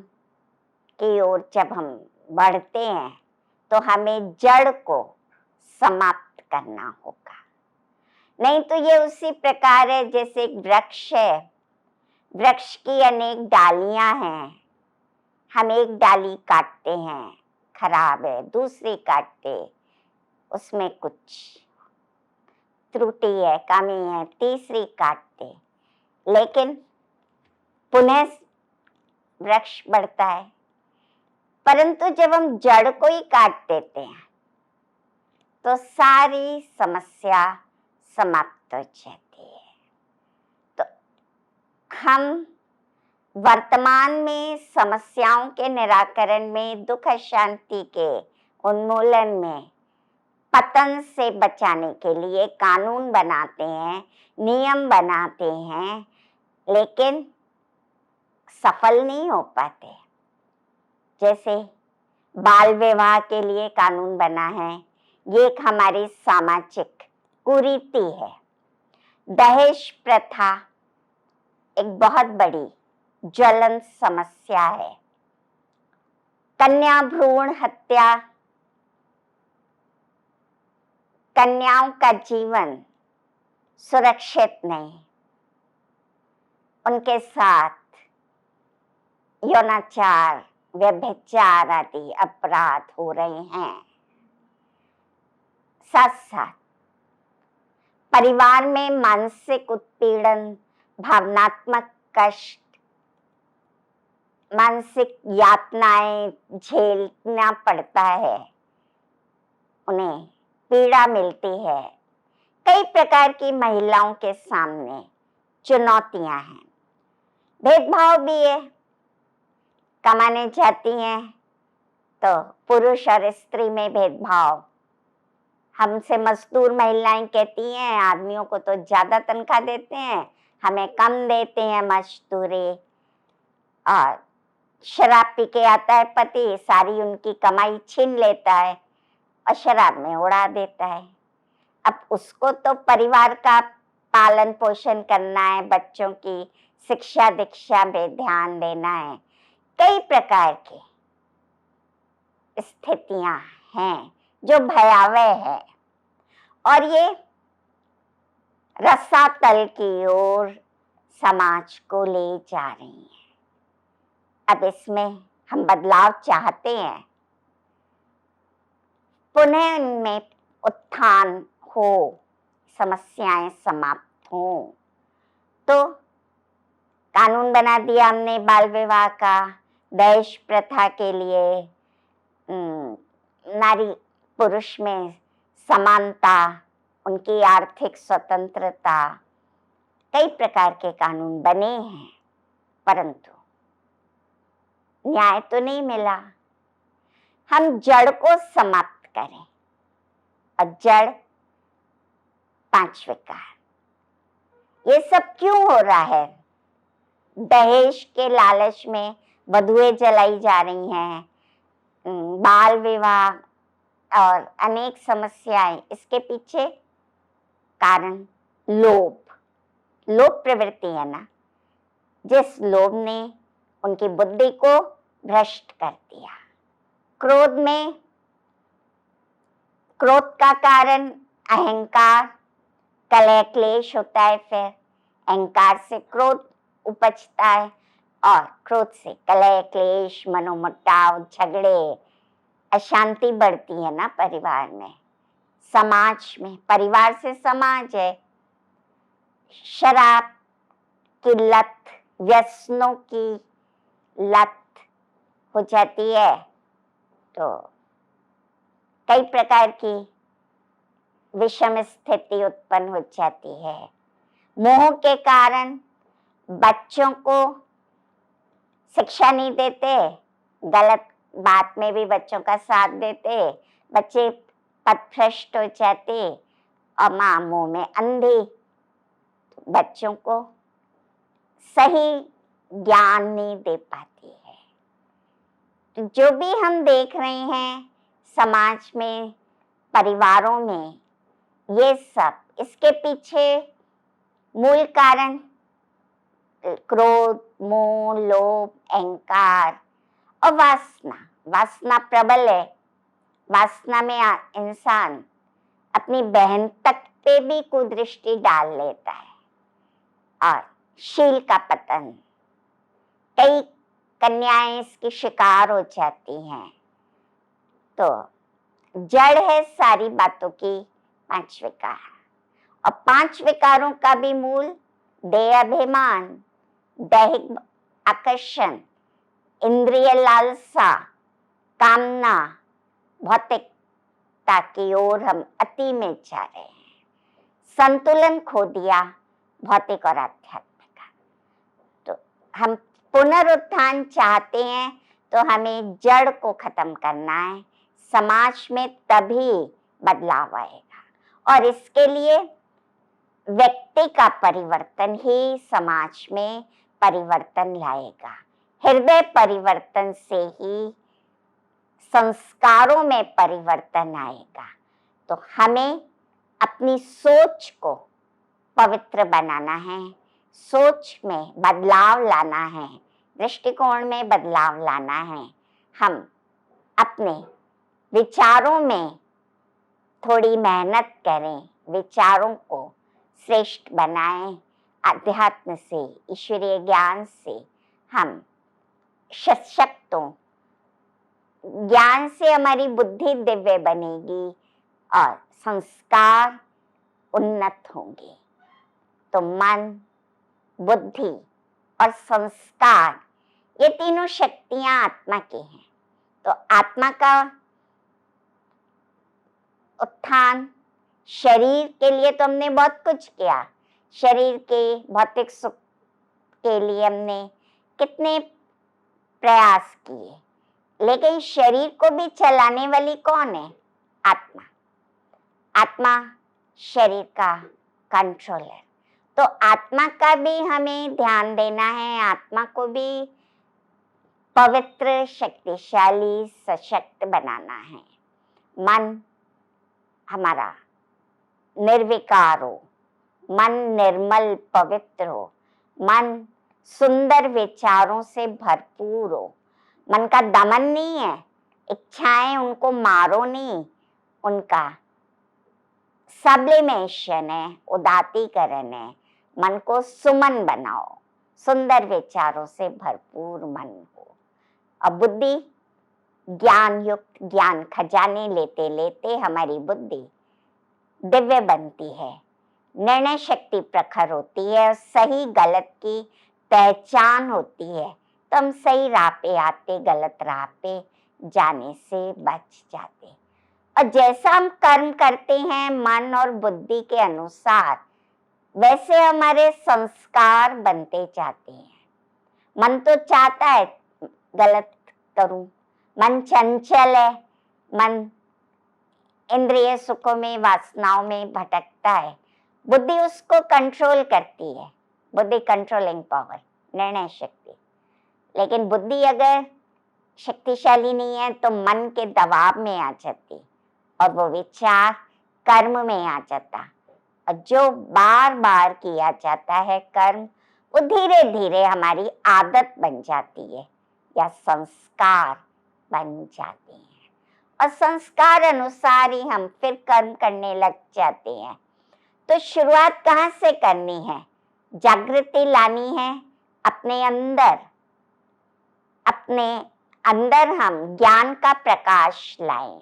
की ओर जब हम बढ़ते हैं तो हमें जड़ को समाप्त करना होगा। नहीं तो ये उसी प्रकार है जैसे एक वृक्ष है, वृक्ष की अनेक डालियां हैं, हम एक डाली काटते हैं, खराब है, दूसरी काटते, उसमें कुछ त्रुटि है, कमी है, तीसरी काटते, लेकिन पुनः वृक्ष बढ़ता है। परंतु जब हम जड़ को ही काट देते हैं तो सारी समस्या समाप्त हो जाती है। तो हम वर्तमान में समस्याओं के निराकरण में, दुख शांति के उन्मूलन में, पतन से बचाने के लिए कानून बनाते हैं, नियम बनाते हैं, लेकिन सफल नहीं हो पाते। जैसे बाल विवाह के लिए कानून बना है, ये एक हमारी सामाजिक कुरीति है। दहेज प्रथा एक बहुत बड़ी ज्वलंत समस्या है। कन्या भ्रूण हत्या, कन्याओं का जीवन सुरक्षित नहीं, उनके साथ यौनाचार, व्यभिचार आदि अपराध हो रहे हैं। साथ साथ परिवार में मानसिक उत्पीड़न, भावनात्मक कष्ट, मानसिक यातनाएं झेलना पड़ता है, उन्हें पीड़ा मिलती है। कई प्रकार की महिलाओं के सामने चुनौतियां हैं। भेदभाव भी है, कमाने जाती हैं तो पुरुष और स्त्री में भेदभाव। हमसे मजदूर महिलाएं कहती हैं आदमियों को तो ज्यादा तनख्वाह देते हैं, हमें कम देते हैं मजदूरी। और शराब पी के आता है पति, सारी उनकी कमाई छीन लेता है और शराब में उड़ा देता है। अब उसको तो परिवार का पालन पोषण करना है, बच्चों की शिक्षा दीक्षा पे ध्यान देना है। कई प्रकार की स्थितियां हैं जो भयावह है और ये रसातल की ओर समाज को ले जा रही है। अब इसमें हम बदलाव चाहते हैं, पुनः इनमें उत्थान हो, समस्याएं समाप्त हो, तो कानून बना दिया हमने बाल विवाह का, दहेज प्रथा के लिए, नारी पुरुष में समानता, उनकी आर्थिक स्वतंत्रता, कई प्रकार के कानून बने हैं, परंतु न्याय तो नहीं मिला। हम जड़ को समाप्त करें, और जड़ 5 विकार। ये सब क्यों हो रहा है? दहेज के लालच में वधुएं जलाई जा रही हैं, बाल विवाह और अनेक समस्याएं। इसके पीछे कारण लोभ प्रवृत्ति है ना, जिस लोभ ने उनकी बुद्धि को भ्रष्ट कर दिया। क्रोध का कारण अहंकार, कलह क्लेश होता है, फिर अहंकार से क्रोध उपजता है और क्रोध से कलह क्लेश, मनोमुटाव, झगड़े, अशांति बढ़ती है ना परिवार में, समाज में। परिवार से समाज है। शराब की लत, व्यसनों की लत हो जाती है तो कई प्रकार की विषम स्थिति उत्पन्न हो जाती है। मोह के कारण बच्चों को शिक्षा नहीं देते, गलत बात में भी बच्चों का साथ देते, बच्चे पथभ्रष्ट हो जाते और माँ मुंह में अंधी। बच्चों को सही ज्ञान नहीं दे पाती है। तो जो भी हम देख रहे हैं समाज में, परिवारों में, ये सब इसके पीछे मूल कारण क्रोध, मोह, लोभ, अहंकार और वासना। वासना प्रबल है। वासना में इंसान अपनी बहन तक पे भी कुदृष्टि डाल लेता है और शील का पतन। कई कन्याएं इसकी शिकार हो जाती हैं। तो जड़ है सारी बातों की 5 विकार, और 5 विकारों का भी मूल देह अभिमान, दैहिक आकर्षण, इंद्रिय लालसा, कामना, भौतिकता की ओर हम अति में जा रहे हैं। संतुलन खो दिया भौतिक और आध्यात्मिक का। तो हम पुनरुत्थान चाहते हैं तो हमें जड़ को खत्म करना है। समाज में तभी बदलाव आएगा और इसके लिए व्यक्ति का परिवर्तन ही समाज में परिवर्तन लाएगा। हृदय परिवर्तन से ही संस्कारों में परिवर्तन आएगा। तो हमें अपनी सोच को पवित्र बनाना है, सोच में बदलाव लाना है, दृष्टिकोण में बदलाव लाना है। हम अपने विचारों में थोड़ी मेहनत करें, विचारों को श्रेष्ठ बनाएं। अध्यात्म से, ईश्वरीय ज्ञान से हम सशक्त हों। ज्ञान से हमारी बुद्धि दिव्य बनेगी और संस्कार उन्नत होंगे। तो मन, बुद्धि और संस्कार, ये तीनों शक्तियां आत्मा की हैं। तो आत्मा का उत्थान, शरीर के लिए तो हमने बहुत कुछ किया। शरीर के भौतिक सुख के लिए हमने कितने प्रयास किए, लेकिन शरीर को भी चलाने वाली कौन है? आत्मा। आत्मा शरीर का कंट्रोलर। तो आत्मा का भी हमें ध्यान देना है, आत्मा को भी पवित्र, शक्तिशाली, सशक्त बनाना है। मन हमारा निर्विकार हो, मन निर्मल पवित्र हो, मन सुंदर विचारों से भरपूर हो। मन का दमन नहीं है, इच्छाएं उनको मारो नहीं, उनका सब्लिमेशन है, उदातीकरण है। मन को सुमन बनाओ, सुंदर विचारों से भरपूर मन हो। और बुद्धि ज्ञान युक्त, ज्ञान खजाने लेते लेते हमारी बुद्धि दिव्य बनती है, निर्णय शक्ति प्रखर होती है और सही गलत की पहचान होती है। तो हम सही राह पे आते, गलत राह पे जाने से बच जाते। और जैसा हम कर्म करते हैं मन और बुद्धि के अनुसार, वैसे हमारे संस्कार बनते जाते हैं। मन तो चाहता है गलत करूं, मन चंचल है, मन इंद्रिय सुखों में, वासनाओं में भटकता है। बुद्धि उसको कंट्रोल करती है, बुद्धि कंट्रोलिंग पावर, निर्णय शक्ति। लेकिन बुद्धि अगर शक्तिशाली नहीं है तो मन के दबाव में आ जाती और वो विचार कर्म में आ जाता। और जो बार बार किया जाता है कर्म, वो धीरे धीरे हमारी आदत बन जाती है या संस्कार बन जाते हैं। और संस्कार अनुसार ही हम फिर कर्म करने लग जाते हैं। तो शुरुआत कहाँ से करनी है? जागृति लानी है अपने अंदर। अपने अंदर हम ज्ञान का प्रकाश लाएं।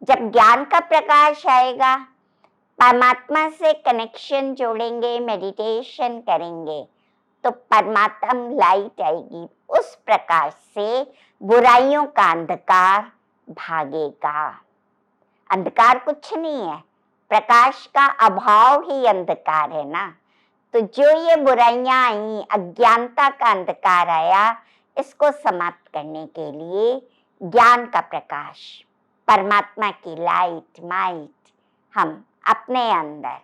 जब ज्ञान का प्रकाश आएगा, परमात्मा से कनेक्शन जोड़ेंगे, मेडिटेशन करेंगे, तो परमात्मा लाइट आएगी। उस प्रकाश से बुराइयों का अंधकार भागेगा। अंधकार कुछ नहीं है, प्रकाश का अभाव ही अंधकार है ना। तो जो ये बुराइयां आई, अज्ञानता का अंधकार आया, इसको समाप्त करने के लिए ज्ञान का प्रकाश, परमात्मा की लाइट, माइट हम अपने अंदर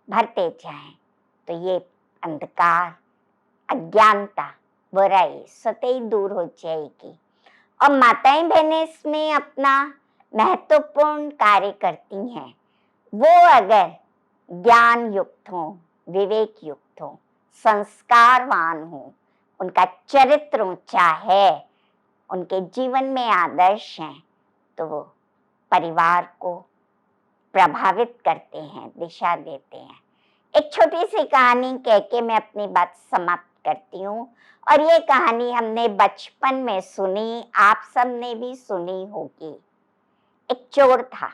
भरते जाएं, तो ये अंधकार, अज्ञानता, बुराई स्वतः ही दूर हो जाएगी। और माताएं बहनें इसमें अपना महत्वपूर्ण कार्य करती हैं। वो अगर ज्ञान युक्त हो, विवेक युक्त हो, संस्कारवान हो, उनका चरित्र ऊंचा है, उनके जीवन में आदर्श हैं, तो वो परिवार को प्रभावित करते हैं, दिशा देते हैं। एक छोटी सी कहानी कह के मैं अपनी बात समाप्त करती हूँ। और ये कहानी हमने बचपन में सुनी, आप सबने भी सुनी होगी। एक चोर था,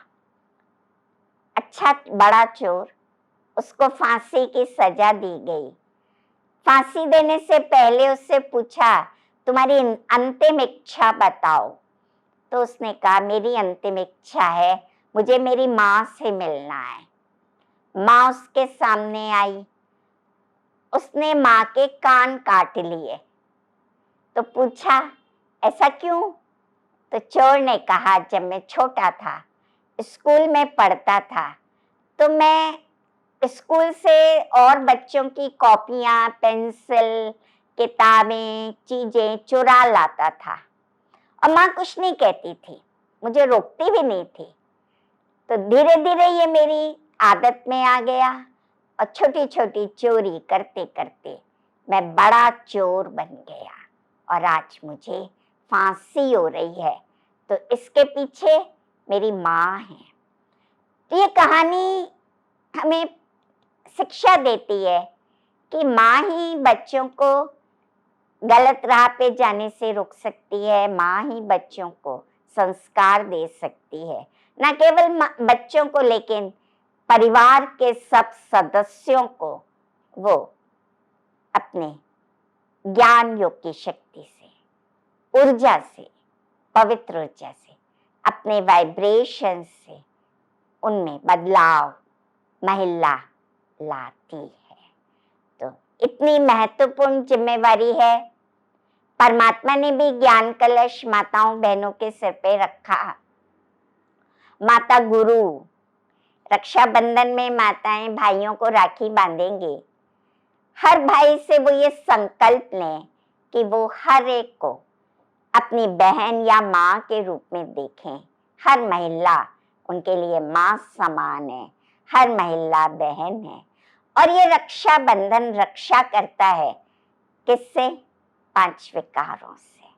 अच्छा बड़ा चोर, उसको फांसी की सजा दी गई। फांसी देने से पहले उससे पूछा, तुम्हारी अंतिम इच्छा बताओ। तो उसने कहा, मेरी अंतिम इच्छा है, मुझे मेरी माँ से मिलना है। माँ उसके सामने आई, उसने माँ के कान काट लिए। तो पूछा, ऐसा क्यों? तो चोर ने कहा, जब मैं छोटा था, स्कूल में पढ़ता था, तो मैं स्कूल से और बच्चों की कॉपियाँ, पेंसिल, किताबें, चीजें चुरा लाता था और माँ कुछ नहीं कहती थी, मुझे रोकती भी नहीं थी। तो धीरे धीरे ये मेरी आदत में आ गया और छोटी छोटी चोरी करते करते मैं बड़ा चोर बन गया और आज मुझे फांसी हो रही है। तो इसके पीछे मेरी माँ है। तो ये कहानी हमें शिक्षा देती है कि माँ ही बच्चों को गलत राह पे जाने से रोक सकती है, माँ ही बच्चों को संस्कार दे सकती है। न केवल बच्चों को, लेकिन परिवार के सब सदस्यों को वो अपने ज्ञान योग की शक्ति से, ऊर्जा से, पवित्र ऊर्जा से, अपने वाइब्रेशन से उनमें बदलाव महिला लाती है। तो इतनी महत्वपूर्ण जिम्मेवारी है। परमात्मा ने भी ज्ञान कलश माताओं बहनों के सिर पे रखा। माता गुरु, रक्षाबंधन में माताएं भाइयों को राखी बांधेंगी। हर भाई से वो ये संकल्प लें कि वो हर एक को अपनी बहन या माँ के रूप में देखें। हर महिला उनके लिए माँ समान है, हर महिला बहन है। और ये रक्षाबंधन रक्षा करता है किससे? 5 विकारों से।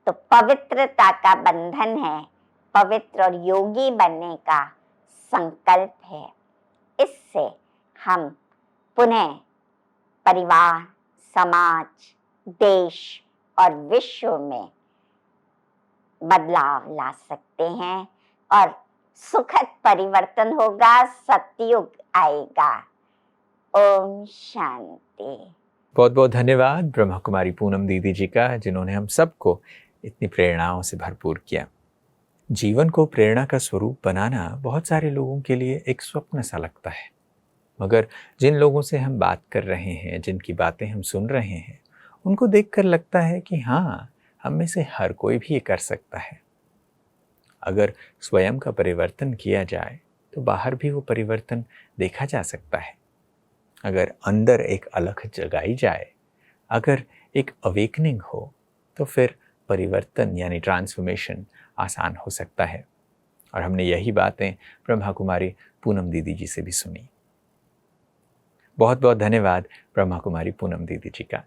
तो पवित्रता का बंधन है, पवित्र और योगी बनने का संकल्प है। इससे हम पुनः परिवार, समाज, देश और विश्व में बदलाव ला सकते हैं और सुखद परिवर्तन होगा, सतयुग आएगा। ओम शांति। बहुत बहुत धन्यवाद ब्रह्मा कुमारी पूनम दीदी जी का, जिन्होंने हम सबको इतनी प्रेरणाओं से भरपूर किया। जीवन को प्रेरणा का स्वरूप बनाना बहुत सारे लोगों के लिए एक स्वप्न सा लगता है, मगर जिन लोगों से हम बात कर रहे हैं, जिनकी बातें हम सुन रहे हैं, उनको देखकर लगता है कि हाँ, हम में से हर कोई भी ये कर सकता है। अगर स्वयं का परिवर्तन किया जाए तो बाहर भी वो परिवर्तन देखा जा सकता है। अगर अंदर एक अलख जगाई जाए, अगर एक अवेकनिंग हो, तो फिर परिवर्तन यानी ट्रांसफॉर्मेशन आसान हो सकता है। और हमने यही बातें ब्रह्मा कुमारी पूनम दीदी जी से भी सुनी। बहुत बहुत धन्यवाद ब्रह्मा कुमारी पूनम दीदी जी का।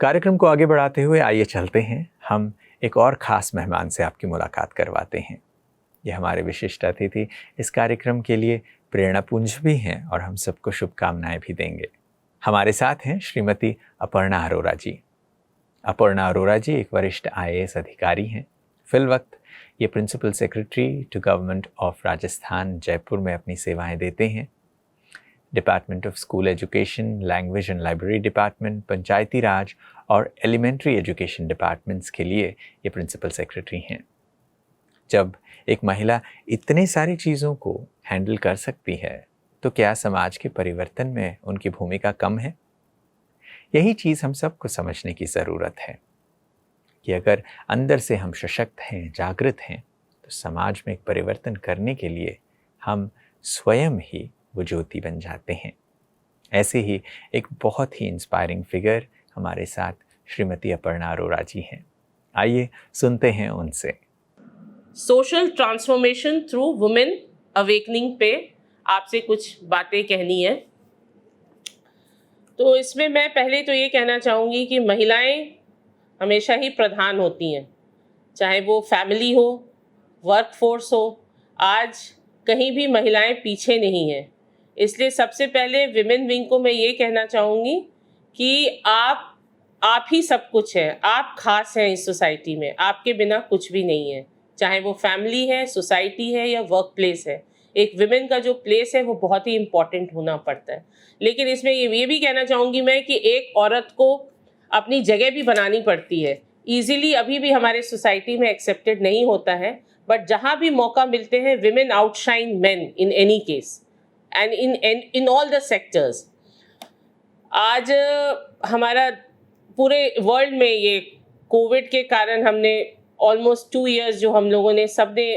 कार्यक्रम को आगे बढ़ाते हुए आइए चलते हैं, हम एक और ख़ास मेहमान से आपकी मुलाकात करवाते हैं। ये हमारे विशिष्ट अतिथि इस कार्यक्रम के लिए प्रेरणापुंज भी हैं और हम सबको शुभकामनाएं भी देंगे। हमारे साथ हैं श्रीमती अपर्णा अरोरा जी। अपर्णा अरोरा जी एक वरिष्ठ IAS अधिकारी हैं। फिलवक्त ये principal secretary to government of Rajasthan Jaipur में अपनी सेवाएं देते हैं। Department of school education, language and library department, Panchayati Raj और एलिमेंट्री एजुकेशन डिपार्टमेंट्स के लिए ये प्रिंसिपल सेक्रेटरी हैं। जब एक महिला इतने सारी चीज़ों को हैंडल कर सकती है तो क्या समाज के परिवर्तन में उनकी भूमिका कम है? यही चीज़ हम सबको समझने की ज़रूरत है कि अगर अंदर से हम सशक्त हैं, जागृत हैं, तो समाज में एक परिवर्तन करने के लिए हम स्वयं ही वो ज्योति बन जाते हैं। ऐसे ही एक बहुत ही इंस्पायरिंग फिगर हमारे साथ श्रीमती अपर्णा अरोरा जी हैं। आइए सुनते हैं उनसे। Social transformation through women awakening पे आपसे कुछ बातें कहनी है। तो इसमें मैं पहले तो ये कहना चाहूँगी कि महिलाएं हमेशा ही प्रधान होती हैं, चाहे वो फैमिली हो, वर्क फोर्स हो। आज कहीं भी महिलाएं पीछे नहीं हैं। इसलिए सबसे पहले विमेन विंग को मैं ये कहना चाहूँगी कि आप ही सब कुछ हैं, आप खास हैं इस सोसाइटी में, आपके बिना कुछ भी नहीं है। चाहे वो फैमिली है, सोसाइटी है या वर्क प्लेस है, एक विमेन का जो प्लेस है वो बहुत ही इम्पॉर्टेंट होना पड़ता है। लेकिन इसमें ये भी कहना चाहूँगी मैं कि एक औरत को अपनी जगह भी बनानी पड़ती है। ईजिली अभी भी हमारे सोसाइटी में एक्सेप्टेड नहीं होता है, बट जहाँ भी मौका मिलते हैं women outshine main in any case and in all the sectors. आज हमारा पूरे वर्ल्ड में ये कोविड के कारण हमने ऑलमोस्ट 2 इयर्स जो हम लोगों ने सबने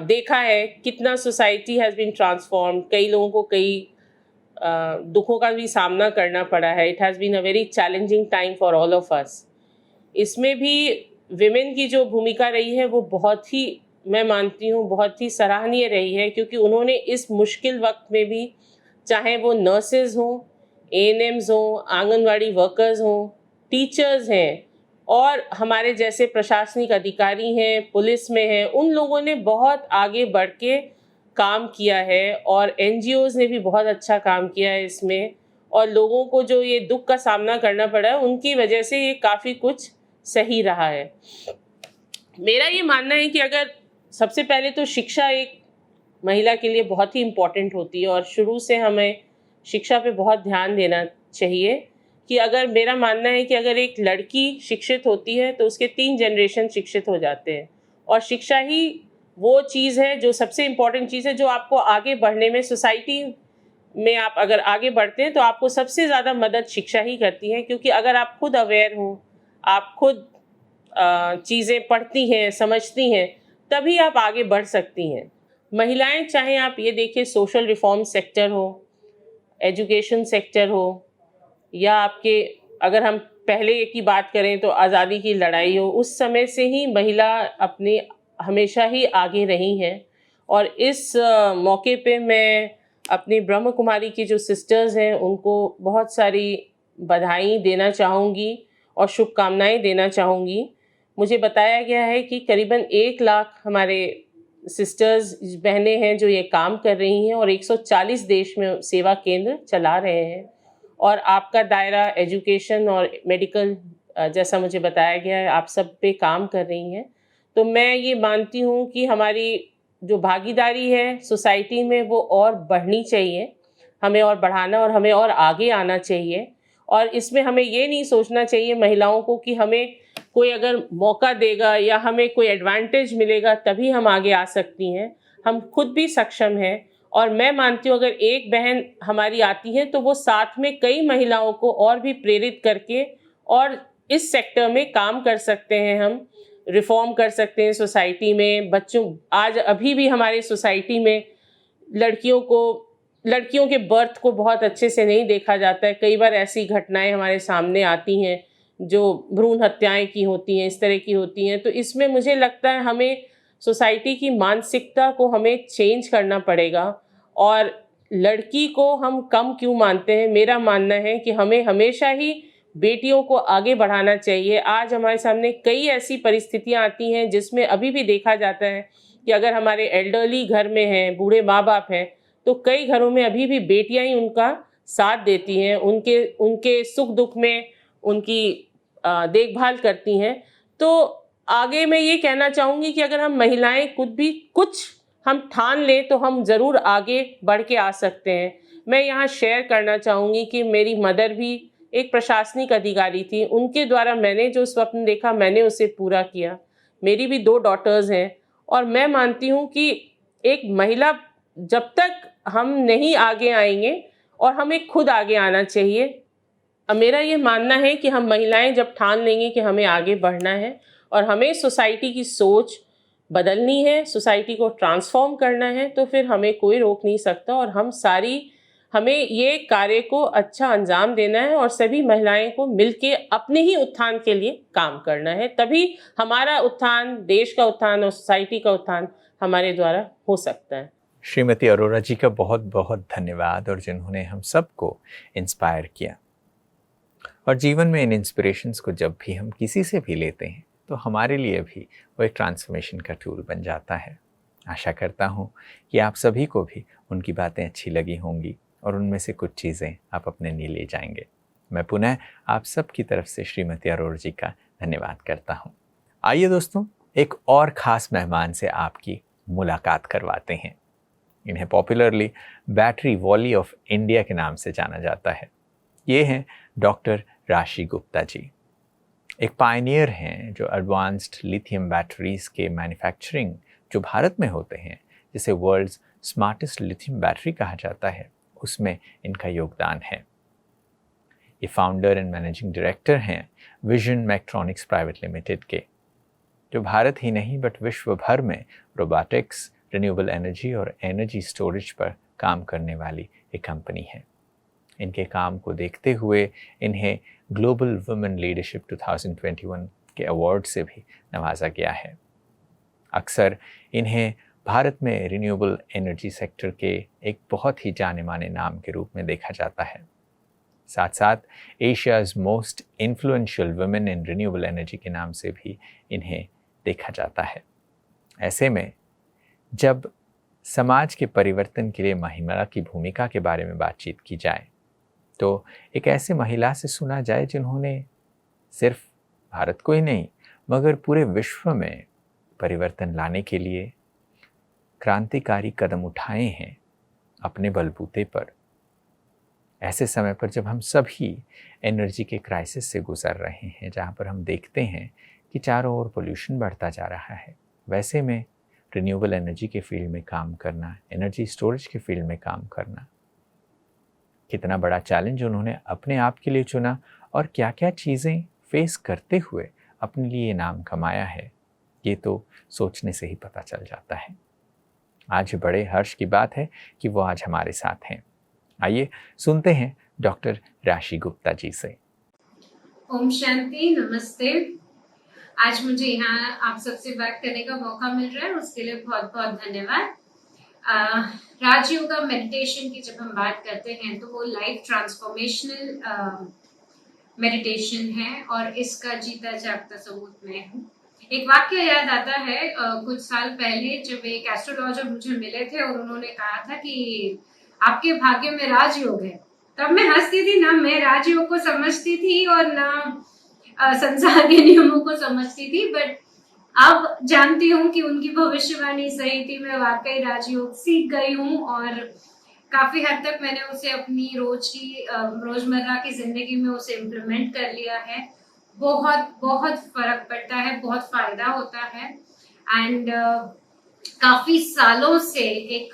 देखा है कितना सोसाइटी हैज़ बीन ट्रांसफॉर्म। कई लोगों को कई दुखों का भी सामना करना पड़ा है। It has been a very challenging time for all of us. इसमें भी विमेन की जो भूमिका रही है वो बहुत ही, मैं मानती हूँ, बहुत ही सराहनीय रही है, क्योंकि उन्होंने इस मुश्किल वक्त में भी, चाहे वो नर्सेज हों, ANMs हों, आंगनवाड़ी वर्कर्स हों, टीचर्स हैं और हमारे जैसे प्रशासनिक अधिकारी हैं, पुलिस में हैं, उन लोगों ने बहुत आगे बढ़ के काम किया है और NGOs ने भी बहुत अच्छा काम किया है इसमें। और लोगों को जो ये दुख का सामना करना पड़ा है उनकी वजह से ये काफ़ी कुछ सही रहा है। मेरा ये मानना है कि अगर सबसे पहले तो शिक्षा एक महिला के लिए बहुत ही इम्पॉर्टेंट होती है और शुरू से हमें शिक्षा पे बहुत ध्यान देना चाहिए कि अगर मेरा मानना है कि अगर एक लड़की शिक्षित होती है तो उसके 3 जनरेशन शिक्षित हो जाते हैं। और शिक्षा ही वो चीज़ है जो सबसे इम्पॉर्टेंट चीज़ है जो आपको आगे बढ़ने में, सोसाइटी में आप अगर आगे बढ़ते हैं तो आपको सबसे ज़्यादा मदद शिक्षा ही करती है। क्योंकि अगर आप खुद अवेयर हो, आप खुद चीज़ें पढ़ती हैं, समझती हैं, तभी आप आगे बढ़ सकती हैं। महिलाएं, चाहे आप ये देखिए सोशल रिफॉर्म सेक्टर हो, एजुकेशन सेक्टर हो, या आपके अगर हम पहले की बात करें तो आज़ादी की लड़ाई हो, उस समय से ही महिला अपने हमेशा ही आगे रही हैं। और इस मौके पे मैं अपनी ब्रह्म कुमारी की जो सिस्टर्स हैं उनको बहुत सारी बधाई देना चाहूँगी और शुभकामनाएं देना चाहूँगी। मुझे बताया गया है कि करीबन 1 लाख हमारे सिस्टर्स बहनें हैं जो ये काम कर रही हैं और 140 देश में सेवा केंद्र चला रहे हैं। और आपका दायरा एजुकेशन और मेडिकल, जैसा मुझे बताया गया है, आप सब पे काम कर रही हैं। तो मैं ये मानती हूँ कि हमारी जो भागीदारी है सोसाइटी में वो और बढ़नी चाहिए, हमें और बढ़ाना और हमें और आगे आना चाहिए। और इसमें हमें ये नहीं सोचना चाहिए महिलाओं को कि हमें कोई अगर मौका देगा या हमें कोई एडवांटेज मिलेगा तभी हम आगे आ सकती हैं। हम खुद भी सक्षम हैं और मैं मानती हूँ अगर एक बहन हमारी आती है तो वो साथ में कई महिलाओं को और भी प्रेरित करके और इस सेक्टर में काम कर सकते हैं, हम रिफॉर्म कर सकते हैं सोसाइटी में। बच्चों, आज अभी भी हमारे सोसाइटी में लड़कियों के बर्थ को बहुत अच्छे से नहीं देखा जाता है। कई बार ऐसी घटनाएं हमारे सामने आती हैं जो भ्रूण हत्याएं की होती हैं, इस तरह की होती हैं। तो इसमें मुझे लगता है हमें सोसाइटी की मानसिकता को हमें चेंज करना पड़ेगा। और लड़की को हम कम क्यों मानते हैं, मेरा मानना है कि हमें हमेशा ही बेटियों को आगे बढ़ाना चाहिए। आज हमारे सामने कई ऐसी परिस्थितियां आती हैं जिसमें अभी भी देखा जाता है कि अगर हमारे एल्डरली घर में हैं, बूढ़े माँ बाप हैं, तो कई घरों में अभी भी बेटियां ही उनका साथ देती हैं, उनके सुख दुख में उनकी देखभाल करती हैं। तो आगे मैं ये कहना चाहूँगी कि अगर हम महिलाएं खुद भी कुछ हम ठान लें तो हम ज़रूर आगे बढ़ के आ सकते हैं। मैं यहाँ शेयर करना चाहूँगी कि मेरी मदर भी एक प्रशासनिक अधिकारी थी। उनके द्वारा मैंने जो स्वप्न देखा मैंने उसे पूरा किया। मेरी भी 2 डॉटर्स हैं और मैं मानती हूँ कि एक महिला जब तक हम नहीं आगे आएंगे और हमें खुद आगे आना चाहिए। मेरा ये मानना है कि हम महिलाएं जब ठान लेंगे कि हमें आगे बढ़ना है और हमें सोसाइटी की सोच बदलनी है, सोसाइटी को ट्रांसफॉर्म करना है, तो फिर हमें कोई रोक नहीं सकता और हमें ये कार्य को अच्छा अंजाम देना है और सभी महिलाएं को मिलके अपने ही उत्थान के लिए काम करना है। तभी हमारा उत्थान, देश का उत्थान और सोसाइटी का उत्थान हमारे द्वारा हो सकता है। श्रीमती अरोरा जी का बहुत बहुत धन्यवाद, और जिन्होंने हम सबको इंस्पायर किया। और जीवन में इन इंस्पिरेशंस को जब भी हम किसी से भी लेते हैं तो हमारे लिए भी वो एक ट्रांसफॉर्मेशन का टूल बन जाता है। आशा करता हूँ कि आप सभी को भी उनकी बातें अच्छी लगी होंगी और उनमें से कुछ चीज़ें आप अपने लिए ले जाएंगे। मैं पुनः आप सब की तरफ से श्रीमती अरोरा जी का धन्यवाद करता हूँ। आइए दोस्तों, एक और ख़ास मेहमान से आपकी मुलाकात करवाते हैं। इन्हें popularly battery volley of India के नाम से जाना जाता है। ये हैं डॉक्टर राशि गुप्ता जी। एक पायनियर हैं जो एडवांस्ड लिथियम बैटरीज के मैन्युफैक्चरिंग जो भारत में होते हैं, जिसे वर्ल्ड्स स्मार्टेस्ट लिथियम बैटरी कहा जाता है, उसमें इनका योगदान है। ये फाउंडर एंड मैनेजिंग डायरेक्टर हैं विजन मैक्ट्रॉनिक्स प्राइवेट लिमिटेड के, जो भारत ही नहीं बट विश्व भर में रोबोटिक्स, रिन्यूएबल एनर्जी और एनर्जी स्टोरेज पर काम करने वाली एक कंपनी है। इनके काम को देखते हुए इन्हें ग्लोबल वुमेन लीडरशिप 2021 के अवार्ड से भी नवाजा गया है। अक्सर इन्हें भारत में रिन्यूएबल एनर्जी सेक्टर के एक बहुत ही जाने माने नाम के रूप में देखा जाता है। साथ साथ Asia's most influential women in renewable energy के नाम से भी इन्हें देखा जाता है। ऐसे में जब समाज के परिवर्तन के लिए महिला की भूमिका के बारे में बातचीत की जाए तो एक ऐसे महिला से सुना जाए जिन्होंने सिर्फ भारत को ही नहीं मगर पूरे विश्व में परिवर्तन लाने के लिए क्रांतिकारी कदम उठाए हैं अपने बलबूते पर। ऐसे समय पर जब हम सभी एनर्जी के क्राइसिस से गुजर रहे हैं, जहाँ पर हम देखते हैं कि चारों ओर पोल्यूशन बढ़ता जा रहा है, वैसे में रिन्यूएबल एनर्जी के फील्ड में काम करना, एनर्जी स्टोरेज के फील्ड में काम करना, कितना बड़ा चैलेंज उन्होंने अपने आप के लिए चुना और क्या क्या चीज़ें फेस करते हुए अपने लिए नाम कमाया है, ये तो सोचने से ही पता चल जाता है। आज बड़े हर्ष की बात है कि वो आज हमारे साथ हैं। आइए सुनते हैं डॉक्टर राशि गुप्ता जी से। ओम शांति, नमस्ते। आज मुझे यहाँ आप सबसे बात करने का मौका मिल रहा है, उसके लिए बहुत बहुत धन्यवाद। राजयोगा मेडिटेशन की जब हम बात करते हैं तो वो लाइफ ट्रांसफॉर्मेशनल मेडिटेशन है और इसका जीता जागता सबूत मैं हूँ। एक वाक्य याद आता है, कुछ साल पहले जब एक एस्ट्रोलॉजर मुझे मिले थे और उन्होंने कहा था कि आपके भाग्य में राजयोग है। तब मैं हंसती थी, ना मैं राजयोग को समझती थी और ना संसार के नियमों को समझती थी, बट अब जानती हूँ कि उनकी भविष्यवाणी सही थी। मैं वाकई राजयोग सीख गई हूँ और काफी हद तक मैंने उसे अपनी रोजमर्रा की जिंदगी में उसे इम्प्लीमेंट कर लिया है। बहुत बहुत फर्क पड़ता है, बहुत फायदा होता है। एंड काफी सालों से एक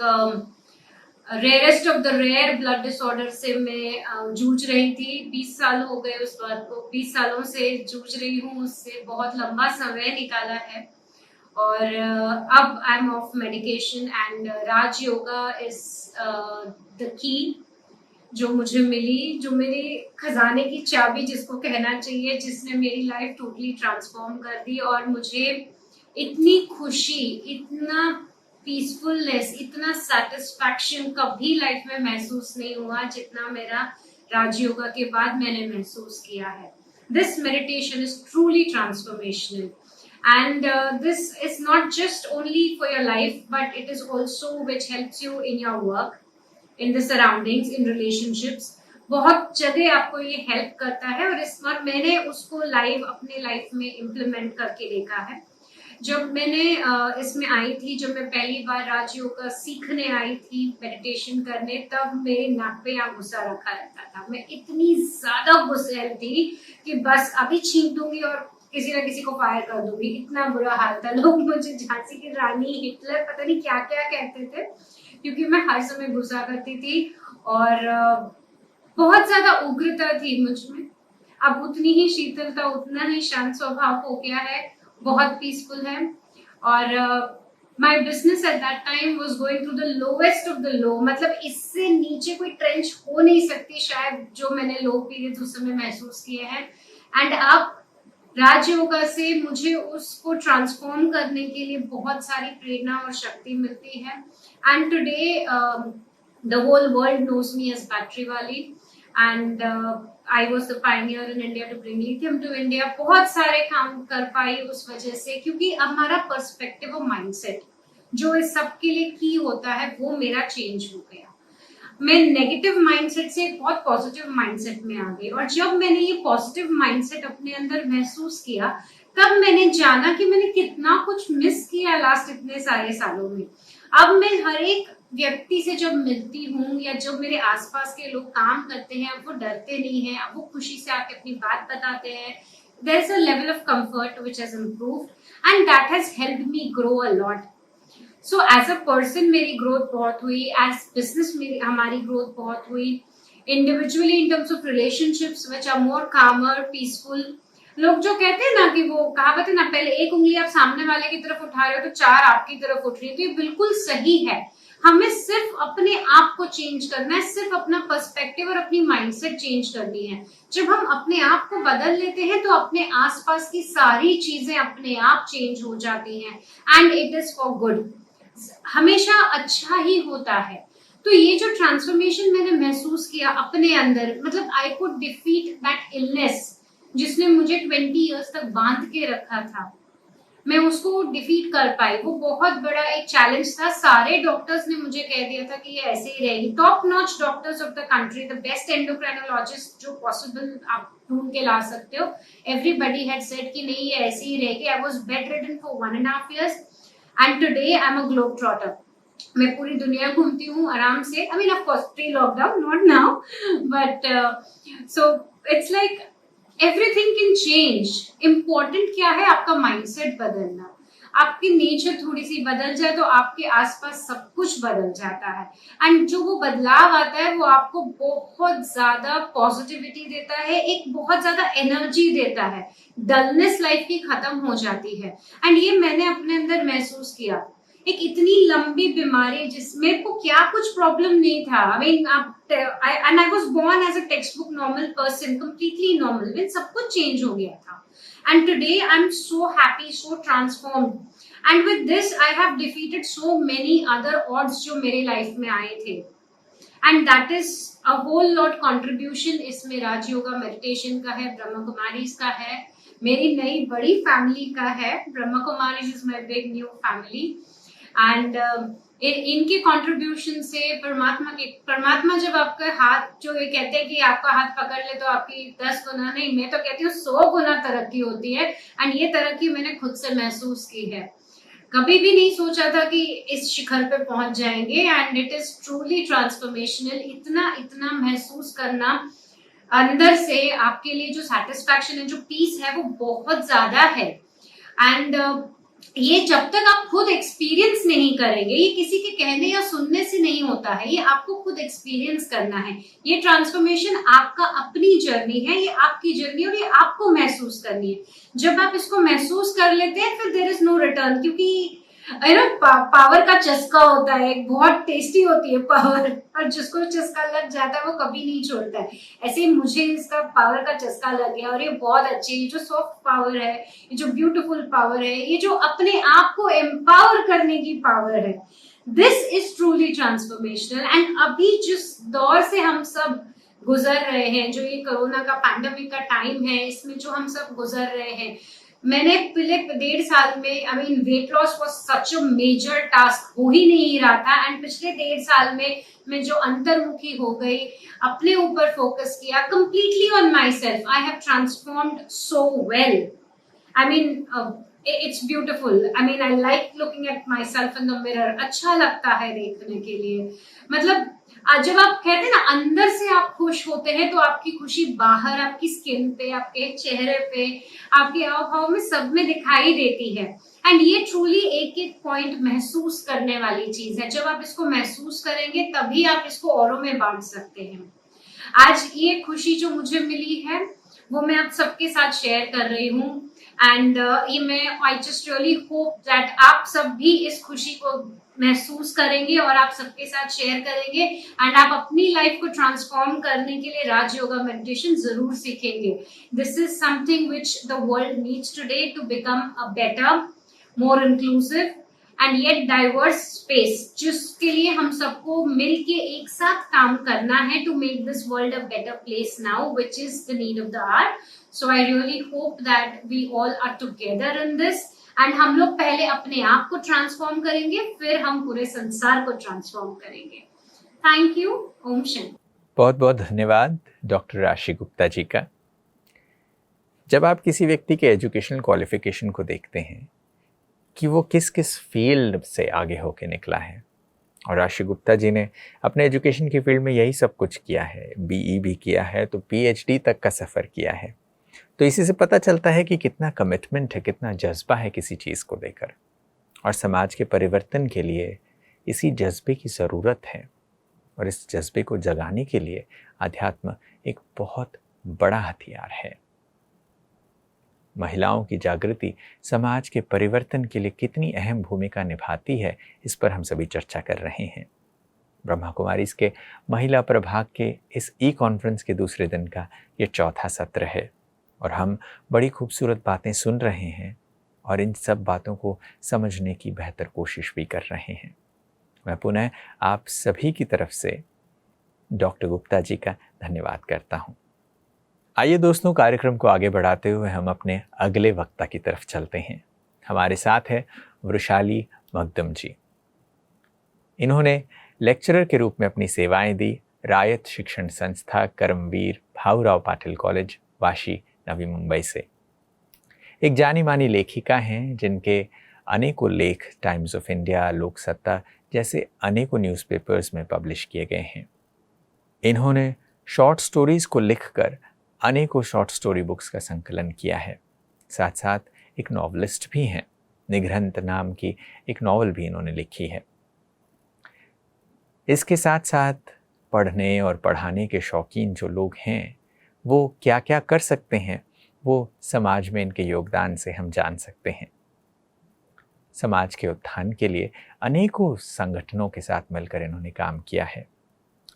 rarest of the rare blood disorder से मैं जूझ रही थी। 20 साल हो गए उस बात को, 20 सालों से जूझ रही हूँ, उससे बहुत लंबा समय निकाला है और अब I am of medication and Raj yoga is the key जो मुझे मिली, जो मेरी खजाने की चाबी जिसको कहना चाहिए, जिसने मेरी लाइफ टोटली ट्रांसफॉर्म कर दी और मुझे इतनी खुशी, इतना पीसफुलनेस, इतना सेटिस्फैक्शन कभी लाइफ में महसूस नहीं हुआ जितना मेरा राजयोगा के बाद मैंने महसूस किया है। This meditation is truly transformational and this is not just only for your life but it is also which helps you in your work, in the surroundings, in relationships. बहुत जगह आपको ये हेल्प करता है और इस बार मैंने उसको लाइव अपने लाइफ में इम्प्लीमेंट करके देखा है। जब मैंने इसमें आई थी, जब मैं पहली बार राजयोग सीखने आई थी मेडिटेशन करने, तब मेरे नाक पे यहाँ गुस्सा रखा रहता था। मैं इतनी ज्यादा गुस्सैल थी कि बस अभी छींक दूंगी और किसी ना किसी को फायर कर दूंगी, इतना बुरा हाल था। लोग मुझे झांसी की रानी, हिटलर, पता नहीं क्या क्या कहते थे, क्योंकि मैं हर समय गुस्सा करती थी और बहुत ज्यादा उग्रता थी मुझ में। अब उतनी ही शीतलता, उतना ही शांत स्वभाव हो गया है, बहुत पीसफुल है। और my business at that time was going through the lowest of the low, मतलब इससे नीचे कोई ट्रेंच हो नहीं सकती शायद, जो मैंने लो पीरियड उस समय महसूस किए हैं। एंड अब राजयोगा से मुझे उसको ट्रांसफॉर्म करने के लिए बहुत सारी प्रेरणा और शक्ति मिलती है। And today the whole world knows me as battery वाली, and I was the pioneer in India to bring lithium to India. बहुत सारे काम कर पाई उस वजह से, क्योंकि हमारा पर्सपेक्टिव और माइंडसेट जो इस सब के लिए की होता है वो मेरा चेंज हो गया। मैं नेगेटिव माइंडसेट से एक बहुत पॉजिटिव माइंडसेट में आ गई, और जब मैंने ये पॉजिटिव माइंडसेट अपने अंदर महसूस किया, तब मैंने जाना कि मैंने कितना कुछ मिस किया लास्ट इतने सारे सालों में। अब मैं हर एक व्यक्ति से जब मिलती हूँ या जब मेरे आसपास के लोग काम करते हैं, अब वो डरते नहीं हैं, अब वो खुशी से आके अपनी बात बताते हैं। There is a level of comfort which has improved, and that has helped me grow a lot. So as a person मेरी ग्रोथ बहुत हुई, as business मेरी हमारी ग्रोथ बहुत हुई, individually in terms of relationships which are more calmer, peaceful. लोग जो कहते हैं ना कि वो कहावत है ना, पहले एक उंगली आप सामने वाले की तरफ उठा रहे हो तो चार आपकी तरफ उठ रही है, तो ये बिल्कुल सही है। हमें सिर्फ अपने आप को चेंज करना है, सिर्फ अपना पर्सपेक्टिव और अपनी माइंडसेट चेंज करनी है। जब हम अपने आप को बदल लेते हैं तो अपने आसपास की सारी चीजें अपने आप चेंज हो जाती हैं, and it is for good, हमेशा अच्छा ही होता है। तो ये जो ट्रांसफॉर्मेशन मैंने महसूस किया अपने अंदर, मतलब I could defeat that illness जिसने मुझे 20 इयर्स तक बांध के रखा था, मैं उसको डिफीट कर पाई। वो बहुत बड़ा एक चैलेंज था। सारे डॉक्टर्स ने मुझे कह दिया था कि ये ऐसे ही रहेगी। Top notch doctors of the country, the best endocrinologist जो पॉसिबल आप ढूंढ के ला सकते हो, एवरीबडी हैड सेड कि नहीं ये ऐसे ही रहेगी। I was bed ridden for 1.5 years and today I am a globe trotter. मैं पूरी दुनिया घूमती हूँ आराम से। I mean of course pre lockdown, not now, but so it's like everything can change. Important क्या है? आपका माइंडसेट बदलना। आपकी नेचर थोड़ी सी बदल जाए तो आपके आसपास सब कुछ बदल जाता है, एंड जो वो बदलाव आता है वो आपको बहुत ज्यादा पॉजिटिविटी देता है, एक बहुत ज्यादा एनर्जी देता है। डलनेस लाइफ की खत्म हो जाती है, एंड ये मैंने अपने अंदर महसूस किया। एक इतनी लंबी बीमारी जिसमें को क्या कुछ प्रॉब्लम नहीं था। I mean and I was born as a textbook normal person, completely normal, when सब कुछ चेंज हो गया था। And today I'm so happy, so transformed, and with this I have defeated so many other odds जो मेरे life में आए थे, and that is a whole lot contribution इसमें राजयोगा मेडिटेशन का है, ब्रह्मा कुमारीज का है, मेरी नई बड़ी फैमिली का है। Brahma Kumaris is my big new family, and इनके कंट्रीब्यूशन से परमात्मा जब आपका हाथ, जो ये कहते हैं कि आपका हाथ पकड़ ले तो आपकी 10 गुना नहीं, मैं तो कहती हूँ 100 गुना तरक्की होती है। एंड ये तरक्की मैंने खुद से महसूस की है। कभी भी नहीं सोचा था कि इस शिखर पे पहुंच जाएंगे, and it is truly transformational. इतना महसूस करना अंदर से, आपके लिए जो सेटिस्फैक्शन है, जो पीस है, वो बहुत ज्यादा है। एंड ये जब तक आप खुद एक्सपीरियंस नहीं करेंगे, ये किसी के कहने या सुनने से नहीं होता है, ये आपको खुद एक्सपीरियंस करना है। ये ट्रांसफॉर्मेशन आपका अपनी जर्नी है, ये आपकी जर्नी, और ये आपको महसूस करनी है। जब आप इसको महसूस कर लेते हैं फिर देयर इज नो रिटर्न, क्योंकि पावर का चस्का होता है, बहुत टेस्टी होती है पावर, और जिसको चस्का लग जाता है वो कभी नहीं छोड़ता है। ऐसे ही मुझे इसका पावर का चस्का लग गया, और ये बहुत अच्छी, ये जो सॉफ्ट पावर है, ये जो ब्यूटीफुल पावर है, ये जो अपने आप को एम्पावर करने की पावर है, this is truly transformational. And अभी जिस दौर से हम सब गुजर रहे हैं, जो ये कोरोना का पैंडेमिक का टाइम है, इसमें जो हम सब गुजर रहे हैं, मैंने पिछले 1.5 साल में, I mean weight loss was such a major task, हो ही नहीं रहा था। एंड पिछले 1.5 साल में मैं जो अंतर्मुखी हो गई, अपने ऊपर फोकस किया, completely on my self, I have transformed so well. I mean it's beautiful. I mean I like looking at my self in the mirror. अच्छा लगता है देखने के लिए। मतलब जब आप कहते हैं ना अंदर से आप खुश होते हैं, तो आपकी खुशी बाहर आपकी स्किन पे, आपके चेहरे पे, आपके हाव भाव में, सब में दिखाई देती है। एंड ये ट्रूली एक एक पॉइंट महसूस करने वाली चीज है। जब आप इसको महसूस करेंगे तभी आप इसको औरों में बांट सकते हैं। आज ये खुशी जो मुझे मिली है वो मैं आप सबके साथ शेयर कर रही हूँ। एंड ये मैं I just really hope that आप सब भी इस खुशी को महसूस करेंगे और आप सबके साथ शेयर करेंगे। एंड आप अपनी लाइफ को ट्रांसफॉर्म करने के लिए राज योगा मेडिटेशन जरूर सीखेंगे। This is something which the world needs today to become a better, more inclusive and yet diverse space, जिसके लिए हम सबको मिलके एक साथ काम करना है to make this world a better place now, which is the need of the hour. So I really hope that we all are together in this. And हम लोग पहले अपने आप को ट्रांसफॉर्म करेंगे, फिर हम पूरे संसार को ट्रांसफॉर्म करेंगे। Thank you. ओम शांति। बहुत बहुत धन्यवाद डॉक्टर राशि गुप्ता जी का। जब आप किसी व्यक्ति के एजुकेशनल क्वालिफिकेशन को देखते हैं कि वो किस किस फील्ड से आगे होके निकला है, और राशि गुप्ता जी ने अपने एजुकेशन की फील्ड में यही सब कुछ किया है, बीई भी किया है, तो पीएचडी तक का सफ़र किया है, तो इसी से पता चलता है कि कितना कमिटमेंट है, कितना जज्बा है किसी चीज़ को लेकर। और समाज के परिवर्तन के लिए इसी जज्बे की ज़रूरत है, और इस जज्बे को जगाने के लिए अध्यात्म एक बहुत बड़ा हथियार है। महिलाओं की जागृति समाज के परिवर्तन के लिए कितनी अहम भूमिका निभाती है, इस पर हम सभी चर्चा कर रहे हैं। ब्रह्मा कुमारीज़ के महिला प्रभाग के इस ई कॉन्फ्रेंस के दूसरे दिन का ये चौथा सत्र है, और हम बड़ी खूबसूरत बातें सुन रहे हैं और इन सब बातों को समझने की बेहतर कोशिश भी कर रहे हैं। मैं पुनः आप सभी की तरफ से डॉक्टर गुप्ता जी का धन्यवाद करता हूँ। आइए दोस्तों, कार्यक्रम को आगे बढ़ाते हुए हम अपने अगले वक्ता की तरफ चलते हैं। हमारे साथ है वृषाली मगदम जी। इन्होंने लेक्चरर के रूप में अपनी सेवाएं दी रायत शिक्षण संस्था, कर्मवीर भाऊराव पाटिल कॉलेज, वाशी, नवी मुंबई से। एक जानी मानी लेखिका हैं जिनके अनेकों लेख टाइम्स ऑफ इंडिया, लोक सत्ता जैसे अनेकों न्यूज़पेपर्स में पब्लिश किए गए हैं। इन्होंने शॉर्ट स्टोरीज़ को लिखकर अनेकों शॉर्ट स्टोरी बुक्स का संकलन किया है। साथ साथ एक नॉवलिस्ट भी हैं। निघ्रंत नाम की एक नॉवल भी इन्होंने लिखी है। इसके साथ साथ पढ़ने और पढ़ाने के शौकीन जो लोग हैं वो क्या क्या कर सकते हैं, वो समाज में इनके योगदान से हम जान सकते हैं। समाज के उत्थान के लिए अनेकों संगठनों के साथ मिलकर इन्होंने काम किया है।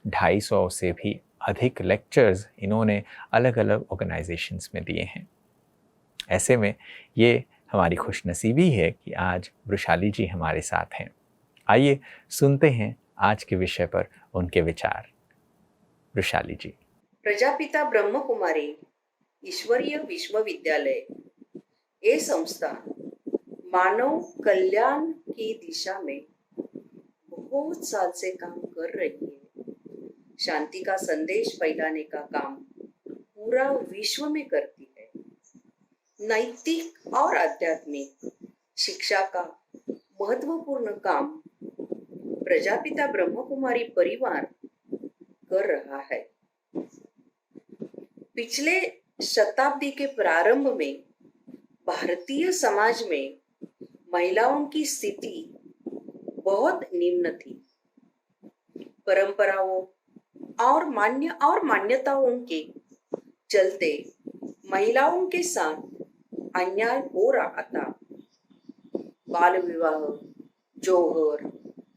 250 से भी अधिक लेक्चर्स इन्होंने अलग अलग ऑर्गेनाइजेशंस में दिए हैं। ऐसे में ये हमारी खुशनसीबी है कि आज वृषाली जी हमारे साथ हैं। आइए सुनते हैं आज के विषय पर उनके विचार। वृषाली जी। प्रजापिता ब्रह्म कुमारी ईश्वरीय विश्वविद्यालय, ये संस्था मानव कल्याण की दिशा में बहुत साल से काम कर रही है। शांति का संदेश फैलाने का काम पूरा विश्व में करती है। नैतिक और आध्यात्मिक शिक्षा का महत्वपूर्ण काम प्रजापिता ब्रह्म कुमारी परिवार कर रहा है। पिछले शताब्दी के प्रारंभ में भारतीय समाज में महिलाओं की स्थिति बहुत निम्न थी। परंपराओं और मान्यताओं के चलते महिलाओं के साथ अन्याय हो रहा था। बाल विवाह, जौहर,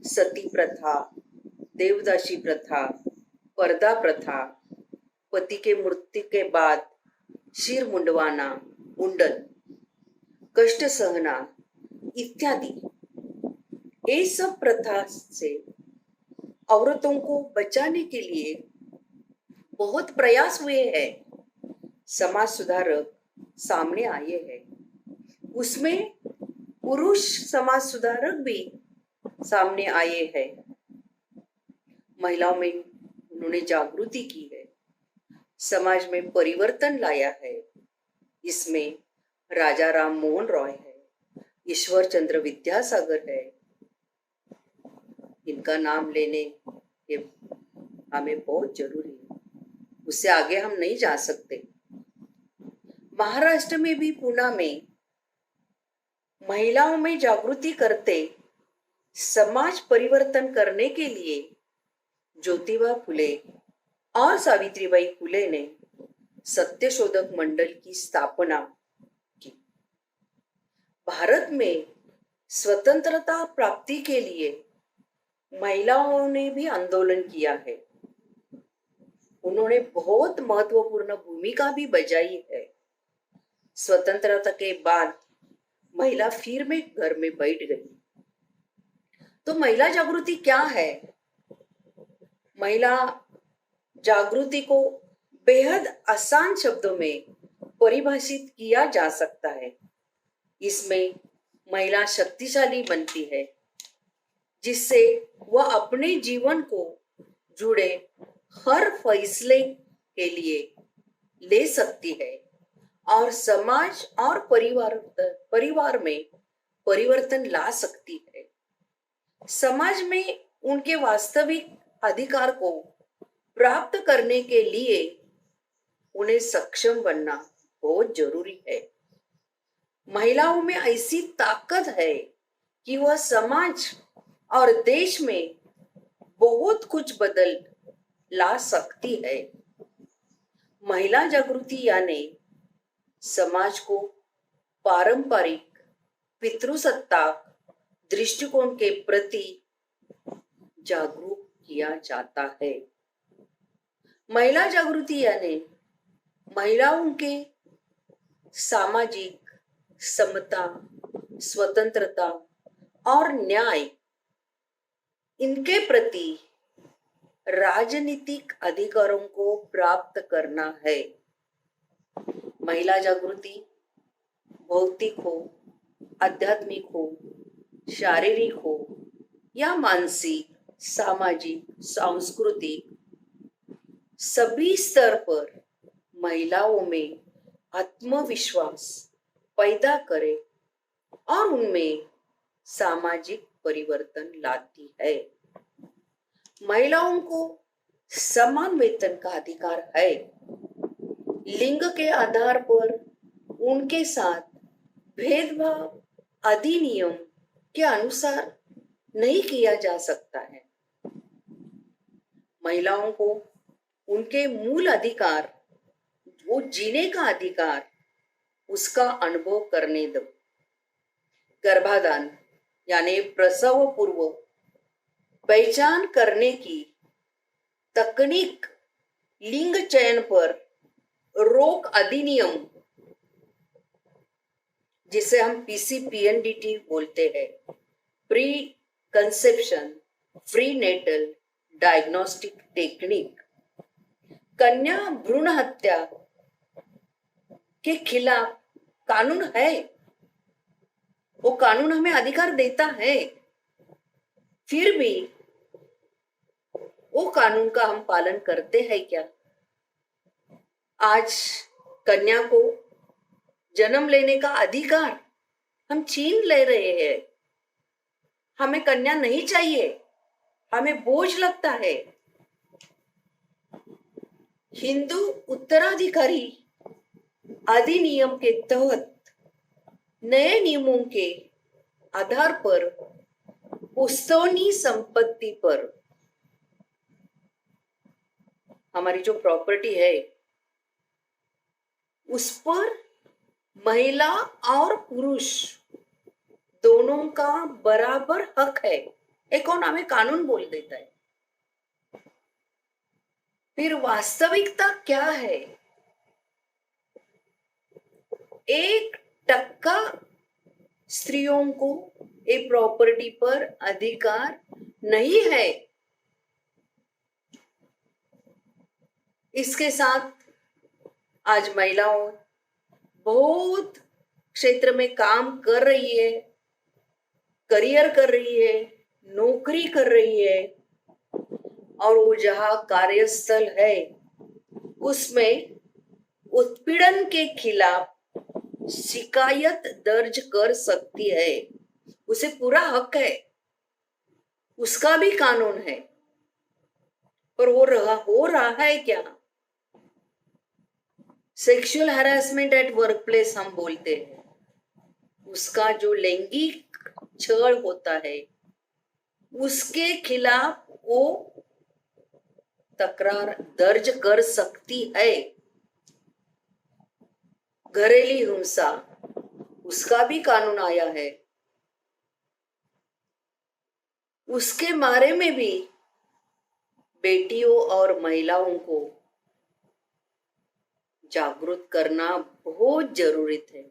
सती प्रथा, देवदासी प्रथा, पर्दा प्रथा, पति के मृत्यु के बाद सिर मुंडवाना, मुंडन, कष्ट सहना इत्यादि, ये सब प्रथा से औरतों को बचाने के लिए बहुत प्रयास हुए हैं। समाज सुधारक सामने आए हैं, उसमें पुरुष समाज सुधारक भी सामने आए हैं। महिलाओं में उन्होंने जागृति की है, समाज में परिवर्तन लाया है। इसमें राजा राम मोहन रॉय है, ईश्वर चंद्र विद्यासागर है। इनका नाम लेने ये हमें बहुत जरूरी है, उससे आगे हम नहीं जा सकते। महाराष्ट्र में भी पुणे में महिलाओं में जागृति करते समाज परिवर्तन करने के लिए ज्योतिबा फुले और सावित्रीबाई फुले ने सत्यशोधक मंडल की स्थापना की। भारत में स्वतंत्रता प्राप्ति के लिए महिलाओं ने भी आंदोलन किया है। उन्होंने बहुत महत्वपूर्ण भूमिका भी बजाई है। स्वतंत्रता के बाद महिला फिर में घर में बैठ गई। तो महिला जागृति क्या है? महिला जागृति को बेहद आसान शब्दों में परिभाषित किया जा सकता है। इसमें महिला शक्तिशाली बनती है, जिससे वह अपने जीवन को जुड़े हर फैसले के लिए ले सकती है और समाज और परिवार में परिवर्तन ला सकती है। समाज में उनके वास्तविक अधिकार को प्राप्त करने के लिए उन्हें सक्षम बनना बहुत जरूरी है। महिलाओं में ऐसी ताकत है कि वह समाज और देश में बहुत कुछ बदल ला सकती है। महिला जागृति यानी समाज को पारंपरिक पितृसत्ताक दृष्टिकोण के प्रति जागरूक किया जाता है। महिला जागृति यानी महिलाओं के सामाजिक समता, स्वतंत्रता और न्याय इनके प्रति राजनीतिक अधिकारों को प्राप्त करना है। महिला जागृति भौतिक हो, आध्यात्मिक हो, शारीरिक हो या मानसिक, सामाजिक, सांस्कृतिक सभी स्तर पर महिलाओं में आत्मविश्वास पैदा करे और उनमें सामाजिक परिवर्तन लाती है। महिलाओं को समान वेतन का अधिकार है। लिंग के आधार पर उनके साथ भेदभाव अधिनियम के अनुसार नहीं किया जा सकता है। महिलाओं को उनके मूल अधिकार, वो जीने का अधिकार, उसका अनुभव करने दो। गर्भाधान यानी प्रसव पूर्व पहचान करने की तकनीक, लिंग चयन पर रोक अधिनियम, जिसे हम PCPNDT बोलते हैं, preconception prenatal diagnostic technique, कन्या भ्रूण हत्या के खिलाफ कानून है। वो कानून हमें अधिकार देता है, फिर भी वो कानून का हम पालन करते हैं क्या? आज कन्या को जन्म लेने का अधिकार हम छीन ले रहे हैं। हमें कन्या नहीं चाहिए, हमें बोझ लगता है। हिंदू उत्तराधिकारी अधिनियम के तहत नए नियमों के आधार पर पुस्तौनी संपत्ति पर हमारी जो प्रॉपर्टी है उस पर महिला और पुरुष दोनों का बराबर हक है। एक और हमें कानून बोल देता है। फिर वास्तविकता क्या है? 1% स्त्रियों को ये प्रॉपर्टी पर अधिकार नहीं है। इसके साथ आज महिलाओं बहुत क्षेत्र में काम कर रही है, करियर कर रही है, नौकरी कर रही है, और वो जहाँ कार्यस्थल है उसमें उत्पीड़न के खिलाफ शिकायत दर्ज कर सकती है, उसे पूरा हक है, उसका भी कानून है। पर हो रहा है क्या? Sexual harassment at work place हम बोलते हैं, उसका जो लैंगिक छल होता है उसके खिलाफ वो तकरार दर्ज कर सकती है। घरेलू हिंसा, उसका भी कानून आया है, उसके बारे में भी बेटियों और महिलाओं को जागरूक करना बहुत जरूरी है।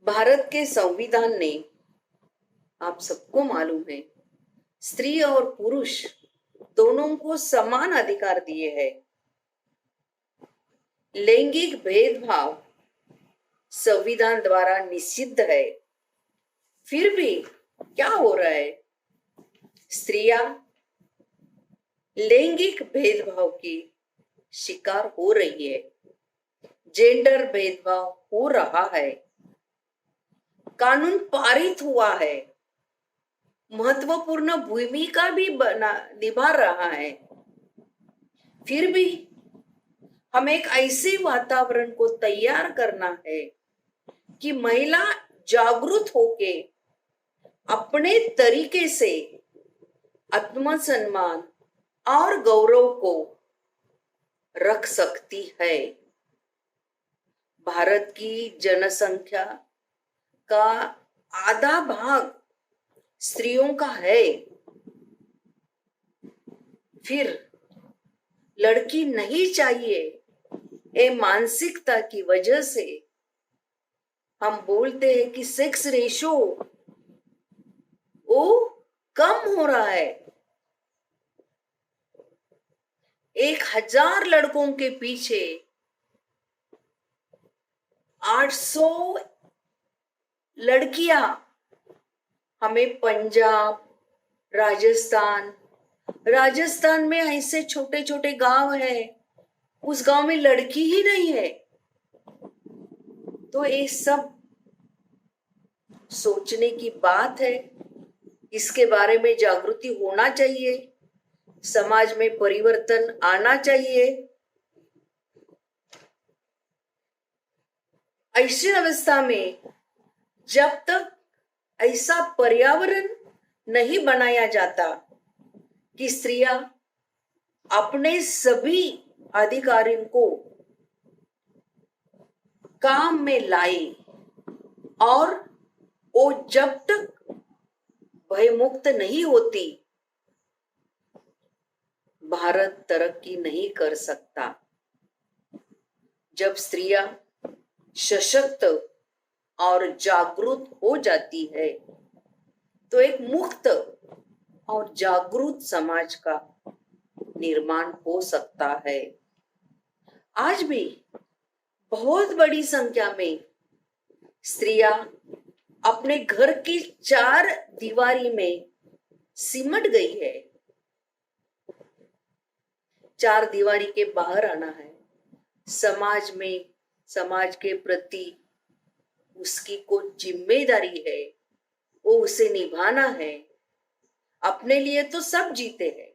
भारत के संविधान ने, आप सबको मालूम है, स्त्री और पुरुष दोनों को समान अधिकार दिए हैं। लैंगिक भेदभाव संविधान द्वारा निषिद्ध है, फिर भी क्या हो रहा है? स्त्रियां लैंगिक भेदभाव की शिकार हो रही है, जेंडर भेदभाव हो रहा है, कानून पारित हुआ है, महत्वपूर्ण भूमिका भी निभा रहा है। फिर भी हमें एक ऐसे वातावरण को तैयार करना है कि महिला जागरूक होके अपने तरीके से आत्मसम्मान और गौरव को रख सकती है। भारत की जनसंख्या का आधा भाग स्त्रियों का है, फिर लड़की नहीं चाहिए ये मानसिकता की वजह से हम बोलते हैं कि सेक्स रेशो वो कम हो रहा है। 1000 लड़कों के पीछे 800 लड़कियां हमें पंजाब, राजस्थान में ऐसे छोटे छोटे गांव है, उस गांव में लड़की ही नहीं है। तो ये सब सोचने की बात है, इसके बारे में जागृति होना चाहिए, समाज में परिवर्तन आना चाहिए। ऐसी अवस्था में जब तक ऐसा पर्यावरण नहीं बनाया जाता कि स्त्रियां अपने सभी अधिकारियों को काम में लाए और वो जब तक भयमुक्त नहीं होती, भारत तरक्की नहीं कर सकता। जब स्त्रियां सशक्त और जागरूक हो जाती है तो एक मुक्त और जागरूक समाज का निर्माण हो सकता है। आज भी बहुत बड़ी संख्या में स्त्रियां अपने घर की 4 दीवारी में सिमट गई है। 4 दीवारी के बाहर आना है, समाज में, समाज के प्रति उसकी कुछ जिम्मेदारी है, वो उसे निभाना है। अपने लिए तो सब जीते हैं,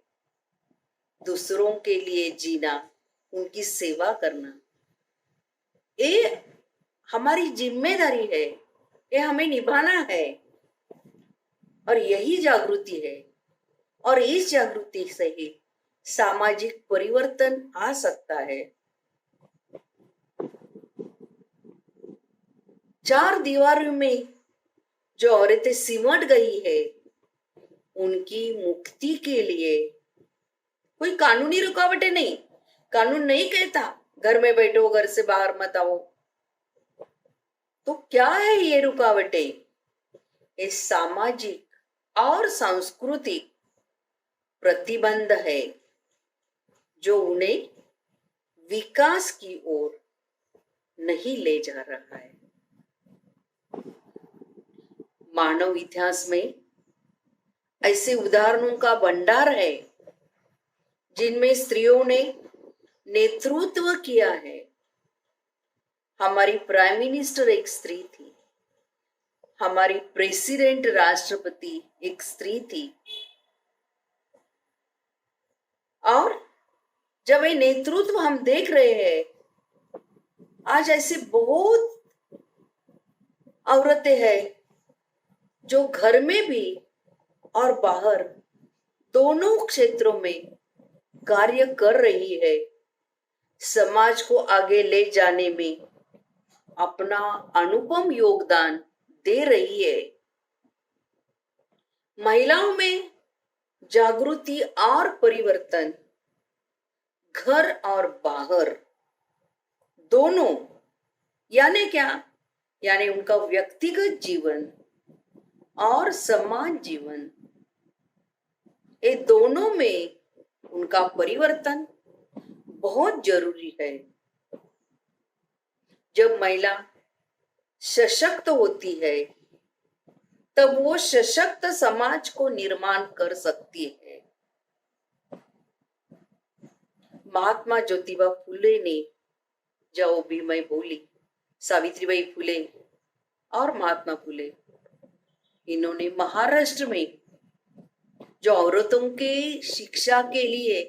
दूसरों के लिए जीना, उनकी सेवा करना, ये हमारी जिम्मेदारी है, ये हमें निभाना है। और यही जागृति है, और इस जागृति से ही सामाजिक परिवर्तन आ सकता है। 4 दीवारों में जो औरतें सिमट गई है, उनकी मुक्ति के लिए कोई कानूनी रुकावटें नहीं। कानून नहीं कहता घर में बैठो, घर से बाहर मत आओ। तो क्या है ये रुकावटें? ये सामाजिक और सांस्कृतिक प्रतिबंध है जो उन्हें विकास की ओर नहीं ले जा रहा है। मानव इतिहास में ऐसे उदाहरणों का भंडार है जिनमें स्त्रियों ने नेतृत्व किया है, हमारी प्राइम मिनिस्टर एक स्त्री थी, हमारी प्रेसिडेंट राष्ट्रपति एक स्त्री थी। और जब ये नेतृत्व हम देख रहे हैं, आज ऐसे बहुत औरतें हैं जो घर में भी और बाहर दोनों क्षेत्रों में कार्य कर रही है, समाज को आगे ले जाने में अपना अनुपम योगदान दे रही है। महिलाओं में जागृति और परिवर्तन घर और बाहर दोनों, यानी क्या, यानी उनका व्यक्तिगत जीवन और समाज जीवन, ये दोनों में उनका परिवर्तन बहुत जरूरी है। जब महिला सशक्त होती है तब वो सशक्त समाज को निर्माण कर सकती है। महात्मा ज्योतिबा फुले ने, जो भी मैं बोली, सावित्रीबाई फुले और महात्मा फुले, इन्होंने महाराष्ट्र में जो औरतों के शिक्षा के लिए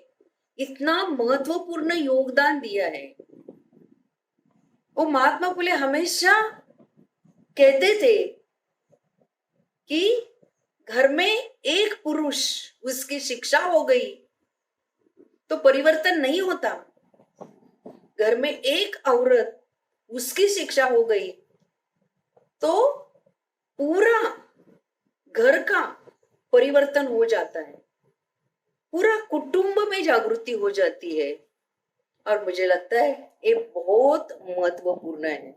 इतना महत्वपूर्ण योगदान दिया है, वो महात्मा फुले हमेशा कहते थे कि घर में एक पुरुष, उसकी शिक्षा हो गई तो परिवर्तन नहीं होता। घर में एक औरत, उसकी शिक्षा हो गई तो पूरा घर का परिवर्तन हो जाता है, पूरा कुटुंब में जागृति हो जाती है। और मुझे लगता है ये बहुत महत्वपूर्ण है।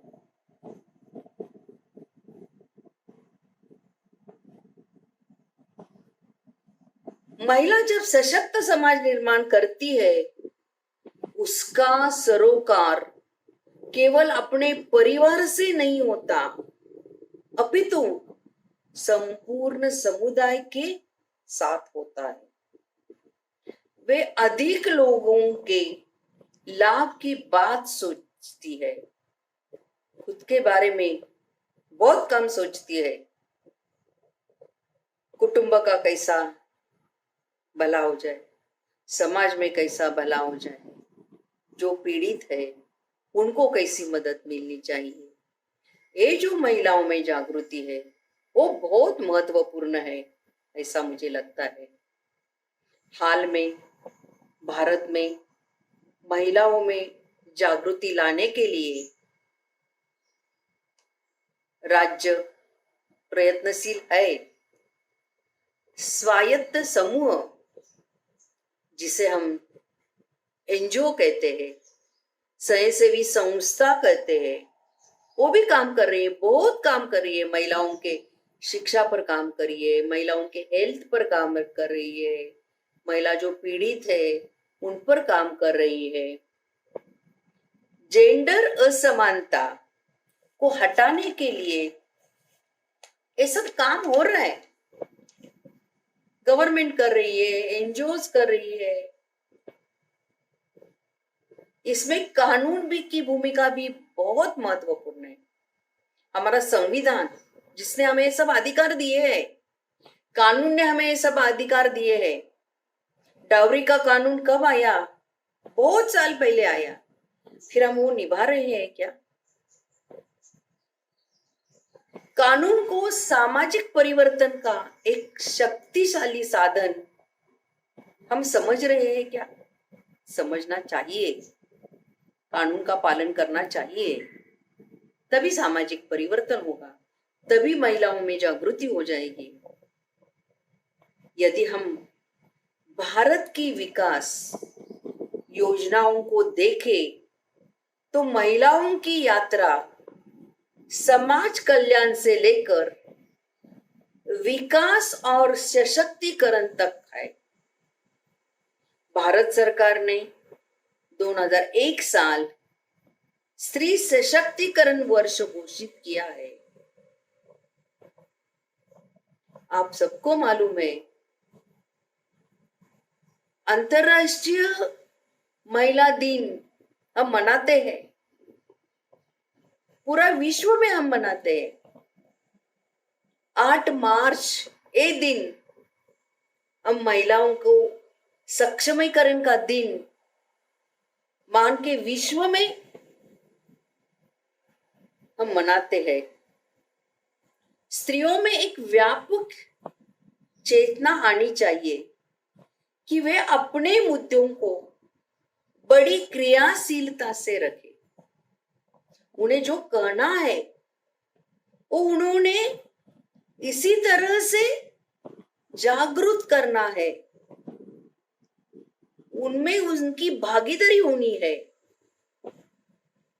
महिला जब सशक्त समाज निर्माण करती है, उसका सरोकार केवल अपने परिवार से नहीं होता, अपितु संपूर्ण समुदाय के साथ होता है। वे अधिक लोगों के लाभ की बात सोचती है, खुद के बारे में बहुत कम सोचती है। कुटुंब का कैसा भला हो जाए, समाज में कैसा भला हो जाए, जो पीड़ित है उनको कैसी मदद मिलनी चाहिए, ये जो महिलाओं में जागृति है वो बहुत महत्वपूर्ण है, ऐसा मुझे लगता है। हाल में भारत में महिलाओं में जागृति लाने के लिए राज्य प्रयत्नशील है। स्वायत्त समूह, जिसे हम एनजीओ कहते हैं, स्वयंसेवी संस्था कहते हैं, वो भी काम कर रही है, बहुत काम कर रही है। महिलाओं के शिक्षा पर काम कर रही है, महिलाओं के हेल्थ पर काम कर रही है, महिला जो पीड़ित है उन पर काम कर रही है। जेंडर असमानता को हटाने के लिए ये सब काम हो रहा है, गवर्नमेंट कर रही है, एनजीओज कर रही है। इसमें कानून भी की भूमिका भी बहुत महत्वपूर्ण है। हमारा संविधान, जिसने हमें ये सब अधिकार दिए हैं, कानून ने हमें ये सब अधिकार दिए हैं। डाउरी का कानून कब आया? बहुत साल पहले आया, फिर हम वो निभा रहे हैं क्या? कानून को सामाजिक परिवर्तन का एक शक्तिशाली साधन हम समझ रहे हैं क्या? समझना चाहिए, कानून का पालन करना चाहिए, तभी सामाजिक परिवर्तन होगा, तभी महिलाओं में जागृति हो जाएगी। यदि हम भारत की विकास योजनाओं को देखें तो महिलाओं की यात्रा समाज कल्याण से लेकर विकास और सशक्तिकरण तक है। भारत सरकार ने 2001 साल स्त्री सशक्तिकरण वर्ष घोषित किया है। आप सबको मालूम है, अंतर्राष्ट्रीय महिला दिन हम मनाते हैं, पूरा विश्व में हम मनाते हैं। 8 मार्च ये दिन हम महिलाओं को सक्षमीकरण का दिन मान के विश्व में हम मनाते हैं। स्त्रियों में एक व्यापक चेतना आनी चाहिए कि वे अपने मुद्दों को बड़ी क्रियाशीलता से रखें। उन्हें जो कहना है वो उन्होंने इसी तरह से जागरूक करना है, उनमें उनकी भागीदारी होनी है।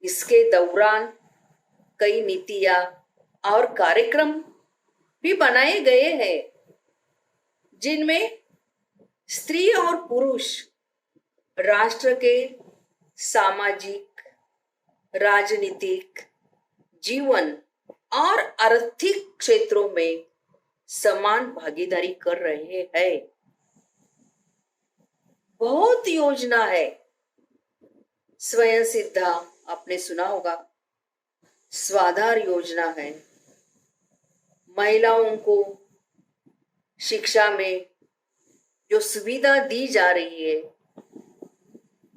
इसके दौरान कई नीतियां और कार्यक्रम भी बनाए गए हैं जिनमें स्त्री और पुरुष राष्ट्र के सामाजिक, राजनीतिक, जीवन और आर्थिक क्षेत्रों में समान भागीदारी कर रहे हैं। बहुत योजना है। स्वयं सिद्धा आपने सुना होगा, स्वाधार योजना है। महिलाओं को शिक्षा में जो सुविधा दी जा रही है,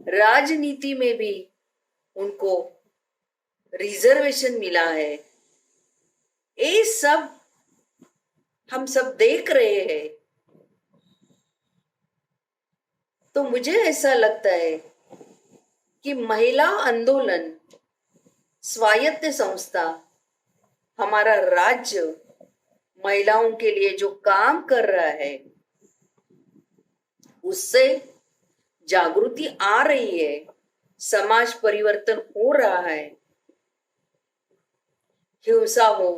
राजनीति में भी उनको रिजर्वेशन मिला है, ये सब हम सब देख रहे हैं। तो मुझे ऐसा लगता है कि महिला आंदोलन, स्वायत्त संस्था, हमारा राज्य महिलाओं के लिए जो काम कर रहा है उससे जागृति आ रही है, समाज परिवर्तन हो रहा है। हिंसा हो,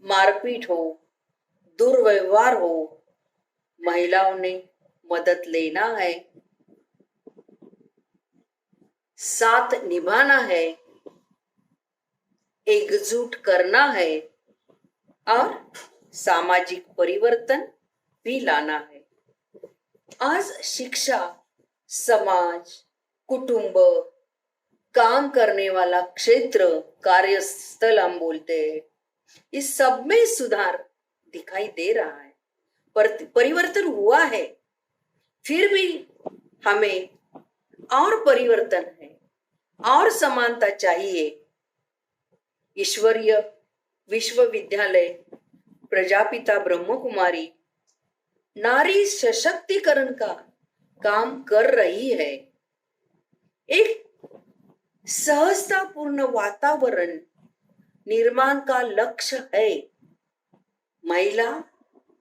मारपीट हो, दुर्व्यवहार हो, महिलाओं ने मदद लेना है, साथ निभाना है, एकजुट करना है और सामाजिक परिवर्तन भी लाना है। आज शिक्षा, समाज, कुटुंब, काम करने वाला क्षेत्र, कार्यस्थल हम बोलते हैं, इस सब में सुधार दिखाई दे रहा है, परिवर्तन हुआ है। फिर भी हमें और परिवर्तन है और समानता चाहिए। ईश्वरीय विश्वविद्यालय प्रजापिता ब्रह्म कुमारी नारी सशक्तिकरण का काम कर रही है। एक सहजतापूर्ण वातावरण निर्माण का लक्ष्य है। महिला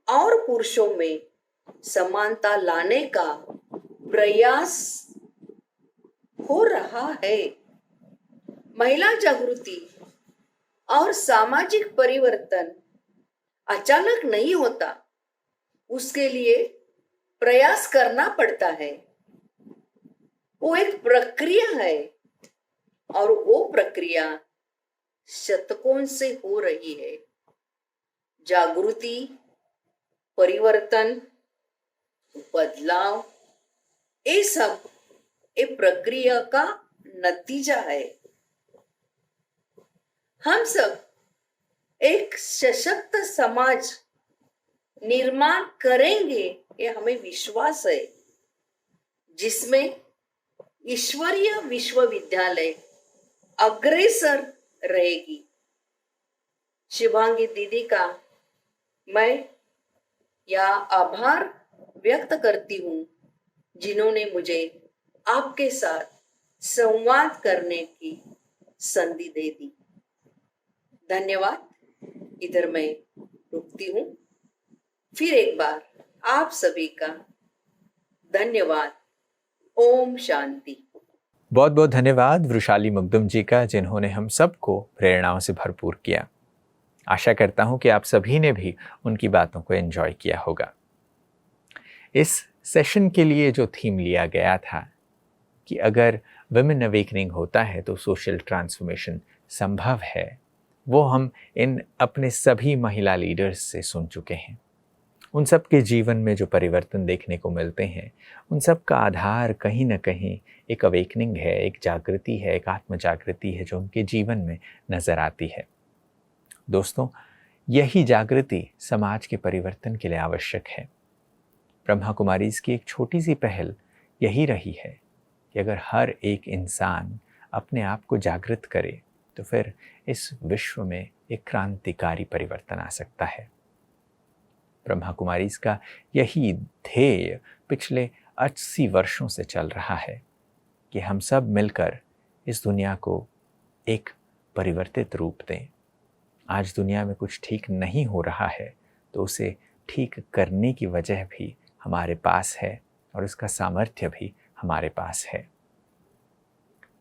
और पुरुषों में समानता लाने का प्रयास हो रहा है। महिला जागृति और सामाजिक परिवर्तन अचानक नहीं होता, उसके लिए प्रयास करना पड़ता है। वो एक प्रक्रिया है और वो प्रक्रिया शतकों से हो रही है। जागृति, परिवर्तन, बदलाव, ये सब एक प्रक्रिया का नतीजा है। हम सब एक सशक्त समाज निर्माण करेंगे, ये हमें विश्वास है, जिसमें ईश्वरीय विश्वविद्यालय अग्रसर रहेगी। शिवांगी दीदी का मैं यह आभार व्यक्त करती हूँ जिन्होंने मुझे आपके साथ संवाद करने की संधि दे दी। धन्यवाद। इधर मैं रुकती हूँ। फिर एक बार आप सभी का धन्यवाद। ओम शांति। बहुत बहुत धन्यवाद वृषाली मुग्दुम जी का, जिन्होंने हम सबको प्रेरणाओं से भरपूर किया। आशा करता हूँ कि आप सभी ने भी उनकी बातों को एंजॉय किया होगा। इस सेशन के लिए जो थीम लिया गया था कि अगर वुमेन अवेकनिंग होता है तो सोशल ट्रांसफॉर्मेशन संभव है, वो हम इन अपने सभी महिला लीडर्स से सुन चुके हैं। उन सब के जीवन में जो परिवर्तन देखने को मिलते हैं, उन सब का आधार कहीं ना कहीं एक अवेकनिंग है, एक जागृति है, एक आत्म जागृति है जो उनके जीवन में नज़र आती है। दोस्तों, यही जागृति समाज के परिवर्तन के लिए आवश्यक है। ब्रह्मा कुमारीज़ की एक छोटी सी पहल यही रही है कि अगर हर एक इंसान अपने आप को जागृत करे तो फिर इस विश्व में एक क्रांतिकारी परिवर्तन आ सकता है। ब्रह्मा कुमारीज़ का यही ध्येय पिछले 80 वर्षों से चल रहा है कि हम सब मिलकर इस दुनिया को एक परिवर्तित रूप दें। आज दुनिया में कुछ ठीक नहीं हो रहा है तो उसे ठीक करने की वजह भी हमारे पास है और उसका सामर्थ्य भी हमारे पास है।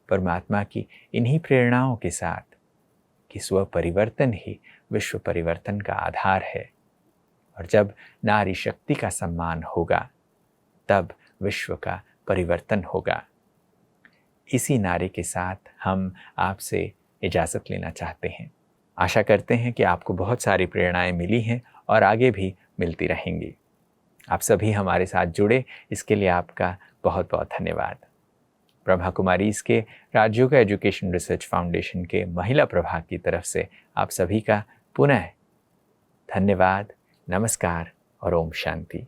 परमात्मा की इन्हीं प्रेरणाओं के साथ कि स्व परिवर्तन ही विश्व परिवर्तन का आधार है, और जब नारी शक्ति का सम्मान होगा तब विश्व का परिवर्तन होगा। इसी नारे के साथ हम आपसे इजाज़त लेना चाहते हैं। आशा करते हैं कि आपको बहुत सारी प्रेरणाएं मिली हैं और आगे भी मिलती रहेंगी। आप सभी हमारे साथ जुड़े, इसके लिए आपका बहुत बहुत धन्यवाद। ब्रह्मा कुमारीज़ के राजयोग एजुकेशन रिसर्च फाउंडेशन के महिला प्रभाग की तरफ से आप सभी का पुनः धन्यवाद, नमस्कार और ओम शांति।